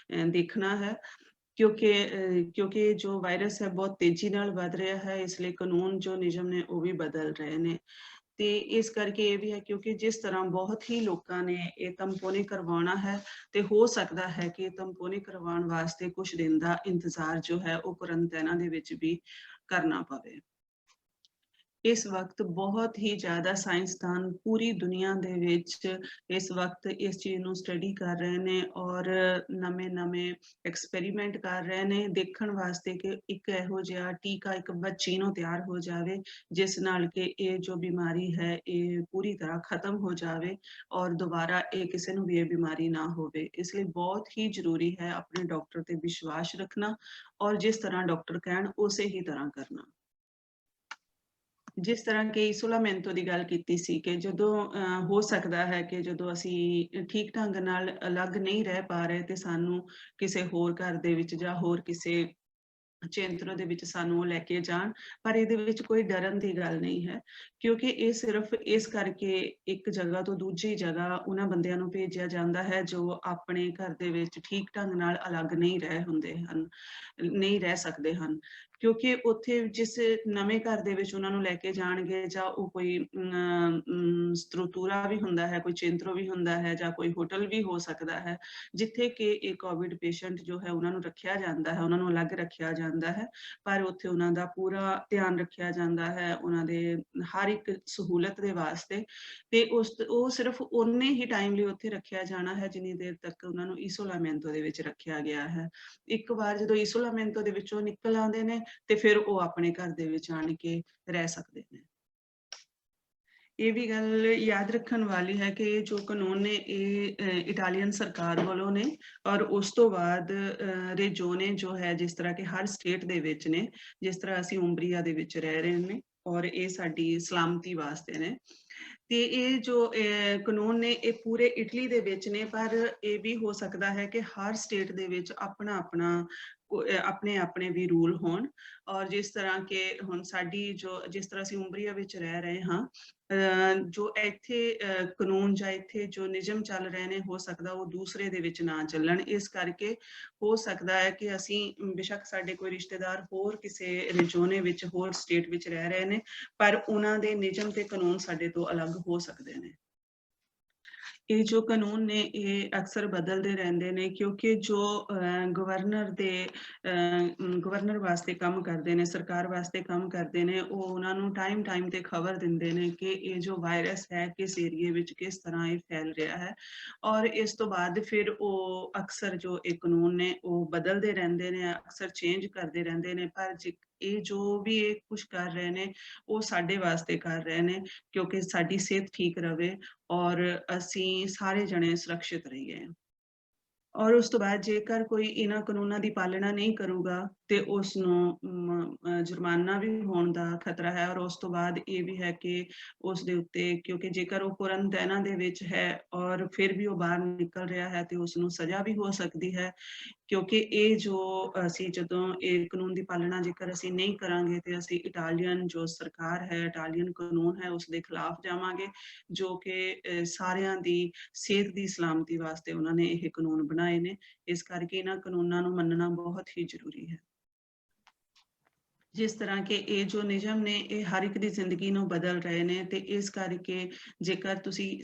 ਦੇਖਣਾ ਹੈ, ਕਿਉਂਕਿ ਜੋ ਵਾਇਰਸ ਹੈ ਬਹੁਤ ਤੇਜ਼ੀ ਨਾਲ ਵੱਧ ਰਿਹਾ ਹੈ, ਇਸ ਲਈ ਕਾਨੂੰਨ ਜੋ ਨਿਯਮ ਨੇ ਉਹ ਵੀ ਬਦਲ ਰਹੇ ਨੇ। ਤੇ ਇਸ ਕਰਕੇ ਇਹ ਵੀ ਹੈ ਕਿਉਂਕਿ ਜਿਸ ਤਰ੍ਹਾਂ ਬਹੁਤ ਹੀ ਲੋਕਾਂ ਨੇ ਇਹ ਤੰਪੋਨੇ ਕਰਵਾਉਣਾ ਹੈ ਤੇ ਹੋ ਸਕਦਾ ਹੈ ਕਿ ਤੰਪੋਨੇ ਕਰਵਾਉਣ ਵਾਸਤੇ ਕੁਝ ਦਿਨ ਦਾ ਇੰਤਜ਼ਾਰ ਜੋ ਹੈ ਉਹ ਕੁਰੰਤੈਨਾ ਦੇ ਵਿੱਚ ਵੀ ਕਰਨਾ ਪਵੇ। ਇਸ ਵਕਤ ਬਹੁਤ ਹੀ ਜ਼ਿਆਦਾ ਸਾਇੰਸਦਾਨ ਪੂਰੀ ਦੁਨੀਆ ਦੇ ਵਿੱਚ ਇਸ ਵਕਤ ਇਸ ਚੀਜ਼ ਨੂੰ ਸਟੱਡੀ ਕਰ ਰਹੇ ਨੇ ਔਰ ਨਵੇਂ ਐਕਸਪੈਰੀਮੈਂਟ ਕਰ ਰਹੇ ਨੇ ਦੇਖਣ ਵਾਸਤੇ ਕਿ ਇੱਕ ਇਹੋ ਜਿਹਾ ਟੀਕਾ, ਇੱਕ ਵੈਕਸੀਨ ਤਿਆਰ ਹੋ ਜਾਵੇ ਜਿਸ ਨਾਲ ਕਿ ਇਹ ਜੋ ਬਿਮਾਰੀ ਹੈ ਇਹ ਪੂਰੀ ਤਰ੍ਹਾਂ ਖਤਮ ਹੋ ਜਾਵੇ ਔਰ ਦੁਬਾਰਾ ਇਹ ਕਿਸੇ ਨੂੰ ਵੀ ਇਹ ਬਿਮਾਰੀ ਨਾ ਹੋਵੇ। ਇਸ ਲਈ ਬਹੁਤ ਹੀ ਜ਼ਰੂਰੀ ਹੈ ਆਪਣੇ ਡਾਕਟਰ ਤੇ ਵਿਸ਼ਵਾਸ ਰੱਖਣਾ ਔਰ ਜਿਸ ਤਰ੍ਹਾਂ ਡਾਕਟਰ ਕਹਿਣ ਉਸੇ ਹੀ ਤਰ੍ਹਾਂ ਕਰਨਾ। ਜਿਸ ਤਰ੍ਹਾਂ ਕਿ ਇਸੋਲਾਮੈਂਟੋ ਦੀ ਗੱਲ ਕੀਤੀ ਸੀ ਕਿ ਜਦੋਂ ਹੋ ਸਕਦਾ ਹੈ ਕਿ ਜਦੋਂ ਅਸੀਂ ਠੀਕ ਢੰਗ ਨਾਲ ਅਲੱਗ ਨਹੀਂ ਰਹਿ ਪਾ ਰਹੇ ਤੇ ਸਾਨੂੰ ਕਿਸੇ ਹੋਰ ਘਰ ਦੇ ਵਿੱਚ ਜਾਂ ਹੋਰ ਕਿਸੇ ਚੇਂਤਰੋ ਦੇ ਵਿੱਚ ਸਾਨੂੰ ਉਹ ਲੈ ਕੇ ਜਾਣ, ਪਰ ਇਹਦੇ ਵਿੱਚ ਕੋਈ ਡਰਨ ਦੀ ਗੱਲ ਨਹੀਂ ਹੈ ਕਿਉਂਕਿ ਇਹ ਸਿਰਫ ਇਸ ਕਰਕੇ ਇੱਕ ਜਗ੍ਹਾ ਤੋਂ ਦੂਜੀ ਜਗ੍ਹਾ ਉਹਨਾਂ ਬੰਦਿਆਂ ਨੂੰ ਭੇਜਿਆ ਜਾਂਦਾ ਹੈ ਜੋ ਆਪਣੇ ਘਰ ਦੇ ਵਿੱਚ ਠੀਕ ਢੰਗ ਨਾਲ ਅਲੱਗ ਨਹੀਂ ਰਹਿ ਸਕਦੇ ਹਨ, ਕਿਉਂਕਿ ਉੱਥੇ ਜਿਸ ਨਵੇਂ ਘਰ ਦੇ ਵਿੱਚ ਉਹਨਾਂ ਨੂੰ ਲੈ ਕੇ ਜਾਣਗੇ ਜਾਂ ਉਹ ਕੋਈ ਸਤਰੂਤੂਰਾ ਵੀ ਹੁੰਦਾ ਹੈ, ਕੋਈ ਚੇਂਤਰੋ ਵੀ ਹੁੰਦਾ ਹੈ ਜਾਂ ਕੋਈ ਹੋਟਲ ਵੀ ਹੋ ਸਕਦਾ ਹੈ ਜਿੱਥੇ ਕਿ ਇਹ ਕੋਵਿਡ ਪੇਸ਼ੈਂਟ ਜੋ ਹੈ ਉਹਨਾਂ ਨੂੰ ਰੱਖਿਆ ਜਾਂਦਾ ਹੈ, ਉਹਨਾਂ ਨੂੰ ਅਲੱਗ ਰੱਖਿਆ ਜਾਂਦਾ ਹੈ, ਪਰ ਉੱਥੇ ਉਹਨਾਂ ਦਾ ਪੂਰਾ ਧਿਆਨ ਰੱਖਿਆ ਜਾਂਦਾ ਹੈ ਉਹਨਾਂ ਦੇ ਹਰ ਇੱਕ ਸਹੂਲਤ ਦੇ ਵਾਸਤੇ ਤੇ ਉਹ ਸਿਰਫ ਉਨੇ ਹੀ ਟਾਈਮ ਲਈ ਉੱਥੇ ਰੱਖਿਆ ਜਾਣਾ ਹੈ ਜਿੰਨੀ ਦੇਰ ਤੱਕ ਉਹਨਾਂ ਨੂੰ ਇਸੋਲਾਮੈਂਟੋ ਦੇ ਵਿੱਚ ਰੱਖਿਆ ਗਿਆ ਹੈ। ਇੱਕ ਵਾਰ ਜਦੋਂ ਇਸੋਲਾਮੈਂਟੋ ਦੇ ਵਿੱਚੋਂ ਨਿਕਲ ਆਉਂਦੇ ਨੇ ਤੇ ਫਿਰ ਉਹ ਆਪਣੇ ਘਰ ਦੇ ਵਿੱਚ ਆਣ ਕੇ ਰਹਿ ਸਕਦੇ ਨੇ। ਇਹ ਵੀ ਗੱਲ ਯਾਦ ਰੱਖਣ ਵਾਲੀ ਹੈ ਕਿ ਜੋ ਕਾਨੂੰਨ ਨੇ ਇਹ ਇਟਾਲੀਅਨ ਸਰਕਾਰ ਵੱਲੋਂ ਨੇ ਔਰ ਉਸ ਤੋਂ ਬਾਅਦ ਰੇਜੋਨੇ ਜੋ ਹੈ ਜਿਸ ਤਰ੍ਹਾਂ ਕਿ ਹਰ ਸਟੇਟ ਦੇ ਵਿੱਚ ਨੇ, ਜਿਸ ਤਰ੍ਹਾਂ ਅਸੀਂ ਉੰਬਰੀਆ ਦੇ ਵਿੱਚ ਰਹਿ ਰਹੇ ਨੇ ਔਰ ਇਹ ਸਾਡੀ ਸਲਾਮਤੀ ਵਾਸਤੇ ਨੇ ਤੇ ਇਹ ਜੋ ਕਾਨੂੰਨ ਨੇ ਇਹ ਪੂਰੇ ਇਟਲੀ ਦੇ ਵਿੱਚ ਨੇ, ਪਰ ਇਹ ਵੀ ਹੋ ਸਕਦਾ ਹੈ ਕਿ ਹਰ ਸਟੇਟ ਦੇ ਵਿੱਚ ਆਪਣਾ ਆਪਣੇ ਆਪਣੇ ਵੀ ਰੂਲ ਹੋਣ। ਔਰ ਜਿਸ ਤਰ੍ਹਾਂ ਕਿ ਹੁਣ ਸਾਡੀ ਜਿਸ ਤਰ੍ਹਾਂ ਅਸੀਂ ਉਮਰੀਆ ਵਿੱਚ ਰਹਿ ਰਹੇ ਹਾਂ, ਜੋ ਇੱਥੇ ਕਾਨੂੰਨ ਜਾਂ ਇੱਥੇ ਜੋ ਨਿਯਮ ਚੱਲ ਰਹੇ ਨੇ, ਹੋ ਸਕਦਾ ਉਹ ਦੂਸਰੇ ਦੇ ਵਿੱਚ ਨਾ ਚੱਲਣ। ਇਸ ਕਰਕੇ ਹੋ ਸਕਦਾ ਹੈ ਕਿ ਅਸੀਂ, ਬੇਸ਼ੱਕ ਸਾਡੇ ਕੋਈ ਰਿਸ਼ਤੇਦਾਰ ਹੋਰ ਕਿਸੇ ਰਿਜੋਨੇ ਵਿੱਚ, ਹੋਰ ਸਟੇਟ ਵਿੱਚ ਰਹਿ ਰਹੇ ਨੇ, ਪਰ ਉਹਨਾਂ ਦੇ ਨਿਯਮ ਤੇ ਕਾਨੂੰਨ ਸਾਡੇ ਤੋਂ ਅਲੱਗ ਹੋ ਸਕਦੇ ਨੇ। ਇਹ ਜੋ ਕਾਨੂੰਨ ਨੇ ਇਹ ਅਕਸਰ ਬਦਲਦੇ ਰਹਿੰਦੇ ਨੇ, ਕਿਉਂਕਿ ਜੋ ਗਵਰਨਰ ਵਾਸਤੇ ਕੰਮ ਕਰਦੇ ਨੇ, ਸਰਕਾਰ ਵਾਸਤੇ ਕੰਮ ਕਰਦੇ ਨੇ, ਉਹ ਉਹਨਾਂ ਨੂੰ ਟਾਈਮ ਤੇ ਖਬਰ ਦਿੰਦੇ ਨੇ ਕਿ ਇਹ ਜੋ ਵਾਇਰਸ ਹੈ ਕਿਸ ਏਰੀਏ ਵਿੱਚ ਕਿਸ ਤਰ੍ਹਾਂ ਇਹ ਫੈਲ ਰਿਹਾ ਹੈ। ਔਰ ਇਸ ਤੋਂ ਬਾਅਦ ਫਿਰ ਉਹ ਅਕਸਰ ਜੋ ਇਹ ਕਾਨੂੰਨ ਨੇ ਉਹ ਬਦਲਦੇ ਰਹਿੰਦੇ ਨੇ, ਅਕਸਰ ਚੇਂਜ ਕਰਦੇ ਰਹਿੰਦੇ ਨੇ। ਪਰ ਇਹ ਜੋ ਵੀ ਇਹ ਕੁਛ ਕਰ ਰਹੇ ਨੇ ਉਹ ਸਾਡੇ ਵਾਸਤੇ ਕਰ ਰਹੇ ਨੇ, ਕਿਉਂਕਿ ਸਾਡੀ ਸਿਹਤ ਠੀਕ ਰਵੇ ਔਰ ਅਸੀਂ ਸਾਰੇ ਜਣੇ ਸੁਰੱਖਿਅਤ ਰਹੀਏ। ਔਰ ਉਸ ਤੋਂ ਬਾਅਦ ਜੇਕਰ ਕੋਈ ਇਹਨਾਂ ਕਾਨੂੰਨਾਂ ਦੀ ਪਾਲਣਾ ਨਹੀਂ ਕਰੂਗਾ ਤੇ ਉਸ ਨੂੰ ਜੁਰਮਾਨਾ ਵੀ ਹੋਣ ਦਾ ਖਤਰਾ ਹੈ। ਔਰ ਉਸ ਤੋਂ ਬਾਅਦ ਇਹ ਵੀ ਹੈ ਕਿ ਉਸ ਦੇ ਉੱਤੇ, ਕਿਉਂਕਿ ਜੇਕਰ ਉਹ ਕੁਰੰਤਾਇਨਾਂ ਦੇ ਵਿੱਚ ਹੈ ਔਰ ਫਿਰ ਵੀ ਉਹ ਬਾਹਰ ਨਿਕਲ ਰਿਹਾ ਹੈ ਤੇ ਉਸ ਨੂੰ ਸਜ਼ਾ ਵੀ ਹੋ ਸਕਦੀ ਹੈ। ਕਿਉਂਕਿ ਇਹ ਜੋ ਅਸੀਂ ਜਦੋਂ ਇਹ ਕਾਨੂੰਨ ਦੀ ਪਾਲਣਾ ਜੇਕਰ ਅਸੀਂ ਨਹੀਂ ਕਰਾਂਗੇ ਤੇ ਅਸੀਂ ਇਟਾਲੀਅਨ ਜੋ ਸਰਕਾਰ ਹੈ, ਇਟਾਲੀਅਨ ਕਾਨੂੰਨ ਹੈ, ਉਸ ਦੇ ਖਿਲਾਫ ਜਾਵਾਂਗੇ, ਜੋ ਕਿ ਸਾਰਿਆਂ ਦੀ ਸਿਹਤ ਦੀ ਸਲਾਮਤੀ ਵਾਸਤੇ ਉਹਨਾਂ ਨੇ ਇਹ ਕਾਨੂੰਨ ਬਣਾਏ ਨੇ। ਇਸ ਕਰਕੇ ਇਹਨਾਂ ਕਾਨੂੰਨਾਂ ਨੂੰ ਮੰਨਣਾ ਬਹੁਤ ਹੀ ਜ਼ਰੂਰੀ ਹੈ। ਜਿਸ ਤਰ੍ਹਾਂ ਕਿ ਇਹ ਜੋ ਨਿਯਮ ਨੇ ਇਹ ਹਰ ਇੱਕ ਦੀ ਜ਼ਿੰਦਗੀ ਨੂੰ ਬਦਲ ਰਹੇ ਨੇ, ਤੇ ਇਸ ਕਰਕੇ ਜੇਕਰ ਤੁਸੀਂ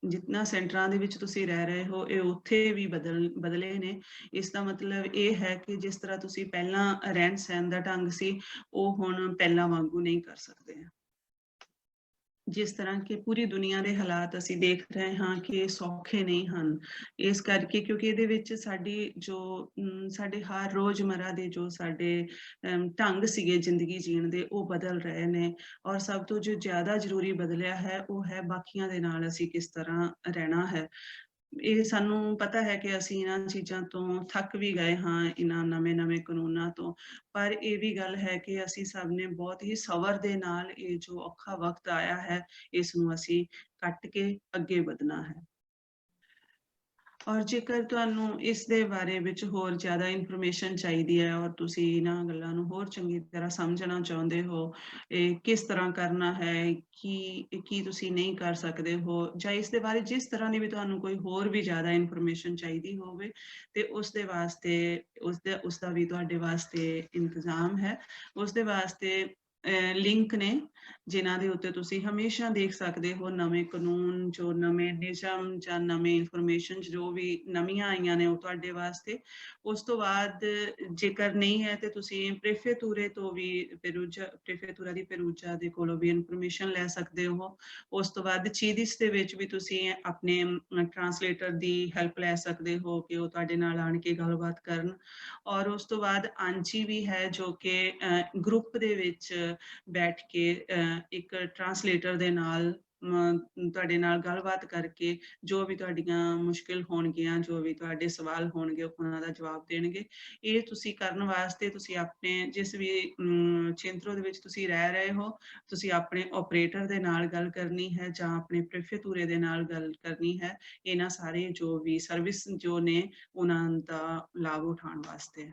ਜਿੰਨਾ ਸੈਂਟਰਾਂ ਦੇ ਵਿੱਚ ਤੁਸੀਂ ਰਹਿ ਰਹੇ ਹੋ, ਇਹ ਉੱਥੇ ਵੀ ਬਦਲੇ ਨੇ। ਇਸ ਦਾ ਮਤਲਬ ਇਹ ਹੈ ਕਿ ਜਿਸ ਤਰ੍ਹਾਂ ਤੁਸੀਂ ਪਹਿਲਾਂ ਰਹਿਣ ਸਹਿਣ ਦਾ ਢੰਗ ਸੀ, ਉਹ ਹੁਣ ਪਹਿਲਾਂ ਵਾਂਗੂ ਨਹੀਂ ਕਰ ਸਕਦੇ। ਜਿਸ ਤਰ੍ਹਾਂ ਕਿ ਪੂਰੀ ਦੁਨੀਆ ਦੇ ਹਾਲਾਤ ਅਸੀਂ ਦੇਖ ਰਹੇ ਹਾਂ ਕਿ ਇਹ ਸੌਖੇ ਨਹੀਂ ਹਨ। ਇਸ ਕਰਕੇ, ਕਿਉਂਕਿ ਇਹਦੇ ਵਿੱਚ ਸਾਡੇ ਹਰ ਰੋਜ਼ਮਰਰਾ ਦੇ ਜੋ ਸਾਡੇ ਢੰਗ ਸੀਗੇ ਜ਼ਿੰਦਗੀ ਜੀਣ ਦੇ, ਉਹ ਬਦਲ ਰਹੇ ਨੇ। ਔਰ ਸਭ ਤੋਂ ਜੋ ਜ਼ਿਆਦਾ ਜ਼ਰੂਰੀ ਬਦਲਿਆ ਹੈ ਉਹ ਹੈ ਬਾਕੀਆਂ ਦੇ ਨਾਲ ਅਸੀਂ ਕਿਸ ਤਰ੍ਹਾਂ ਰਹਿਣਾ ਹੈ। ਇਹ ਸਾਨੂੰ ਪਤਾ ਹੈ ਕਿ ਅਸੀਂ ਇਹਨਾਂ ਚੀਜ਼ਾਂ ਤੋਂ ਥੱਕ ਵੀ ਗਏ ਹਾਂ, ਇਹਨਾਂ ਨਵੇਂ ਕਾਨੂੰਨਾਂ ਤੋਂ। ਪਰ ਇਹ ਵੀ ਗੱਲ ਹੈ ਕਿ ਅਸੀਂ ਸਭ ਨੇ ਬਹੁਤ ਹੀ ਸਬਰ ਦੇ ਨਾਲ ਇਹ ਜੋ ਔਖਾ ਵਕਤ ਆਇਆ ਹੈ, ਇਸ ਨੂੰ ਅਸੀਂ ਕੱਟ ਕੇ ਅੱਗੇ ਵਧਣਾ ਹੈ। ਔਰ ਜੇਕਰ ਤੁਹਾਨੂੰ ਇਸ ਦੇ ਬਾਰੇ ਵਿੱਚ ਹੋਰ ਜ਼ਿਆਦਾ ਇਨਫੋਰਮੇਸ਼ਨ ਚਾਹੀਦੀ ਹੈ ਔਰ ਤੁਸੀਂ ਇਹਨਾਂ ਗੱਲਾਂ ਨੂੰ ਹੋਰ ਚੰਗੀ ਤਰ੍ਹਾਂ ਸਮਝਣਾ ਚਾਹੁੰਦੇ ਹੋ, ਇਹ ਕਿਸ ਤਰ੍ਹਾਂ ਕਰਨਾ ਹੈ, ਕੀ ਤੁਸੀਂ ਨਹੀਂ ਕਰ ਸਕਦੇ ਹੋ, ਜਾਂ ਇਸ ਦੇ ਬਾਰੇ ਜਿਸ ਤਰ੍ਹਾਂ ਦੀ ਵੀ ਤੁਹਾਨੂੰ ਕੋਈ ਹੋਰ ਵੀ ਜ਼ਿਆਦਾ ਇਨਫੋਰਮੇਸ਼ਨ ਚਾਹੀਦੀ ਹੋਵੇ, ਤੇ ਉਸ ਦਾ ਵੀ ਤੁਹਾਡੇ ਵਾਸਤੇ ਇੰਤਜ਼ਾਮ ਹੈ। ਉਸ ਦੇ ਵਾਸਤੇ ਲਿੰਕ ਨੇ ਜਿਨ੍ਹਾਂ ਦੇ ਉੱਤੇ ਤੁਸੀਂ ਹਮੇਸ਼ਾ ਦੇਖ ਸਕਦੇ ਹੋ ਨਵੇਂ ਕਾਨੂੰਨ, ਜੋ ਨਵੇਂ ਨਿਯਮ ਜਾਂ ਨਵੇਂ ਇਨਫੋਰਮੇਸ਼ਨ ਜੋ ਵੀ ਨਵੀਆਂ ਆਈਆਂ ਨੇ ਉਹ ਤੁਹਾਡੇ ਵਾਸਤੇ। ਉਸ ਤੋਂ ਬਾਅਦ ਜੇਕਰ ਨਹੀਂ ਹੈ ਤੇ ਤੁਸੀਂ ਪ੍ਰੇਫੇਤੂਰਾ ਦੀ ਪੇਰੂਜਾ ਦੇ ਕੋਲੋਂ ਵੀ ਇਨਫੋਰਮੇਸ਼ਨ ਲੈ ਸਕਦੇ ਹੋ। ਉਸ ਤੋਂ ਬਾਅਦ ਚੀਦਿਸ ਦੇ ਵਿੱਚ ਵੀ ਤੁਸੀਂ ਆਪਣੇ ਟਰਾਂਸਲੇਟਰ ਦੀ ਹੈਲਪ ਲੈ ਸਕਦੇ ਹੋ ਕਿ ਉਹ ਤੁਹਾਡੇ ਨਾਲ ਆਣ ਕੇ ਗੱਲਬਾਤ ਕਰਨ। ਔਰ ਉਸ ਤੋਂ ਬਾਅਦ ਆਂਚੀ ਵੀ ਹੈ, ਜੋ ਕਿ ਗਰੁੱਪ ਦੇ ਵਿੱਚ ਬੈਠ ਕੇ ਇੱਕ ਟਰਾਂਸਲੇਟਰ ਦੇ ਨਾਲ ਤੁਹਾਡੇ ਨਾਲ ਗੱਲਬਾਤ ਕਰਕੇ ਜੋ ਵੀ ਤੁਹਾਡੀਆਂ ਮੁਸ਼ਕਿਲ ਹੋਣਗੀਆਂ, ਜੋ ਵੀ ਤੁਹਾਡੇ ਸਵਾਲ ਹੋਣਗੇ, ਉਹਨਾਂ ਦਾ ਜਵਾਬ ਦੇਣਗੇ। ਇਹ ਤੁਸੀਂ ਕਰਨ ਵਾਸਤੇ ਤੁਸੀਂ ਆਪਣੇ ਜਿਸ ਵੀ ਚਿੰਤਰੋ ਦੇ ਵਿੱਚ ਤੁਸੀਂ ਰਹਿ ਰਹੇ ਹੋ, ਤੁਸੀਂ ਆਪਣੇ ਆਪਰੇਟਰ ਦੇ ਨਾਲ ਗੱਲ ਕਰਨੀ ਹੈ ਜਾਂ ਆਪਣੇ ਪ੍ਰੇਫੇਤੂਰੇ ਦੇ ਨਾਲ ਗੱਲ ਕਰਨੀ ਹੈ। ਇਹਨਾਂ ਸਾਰੇ ਜੋ ਵੀ ਸਰਵਿਸ ਜੋ ਨੇ ਉਹਨਾਂ ਦਾ ਲਾਭ ਉਠਾਉਣ ਵਾਸਤੇ।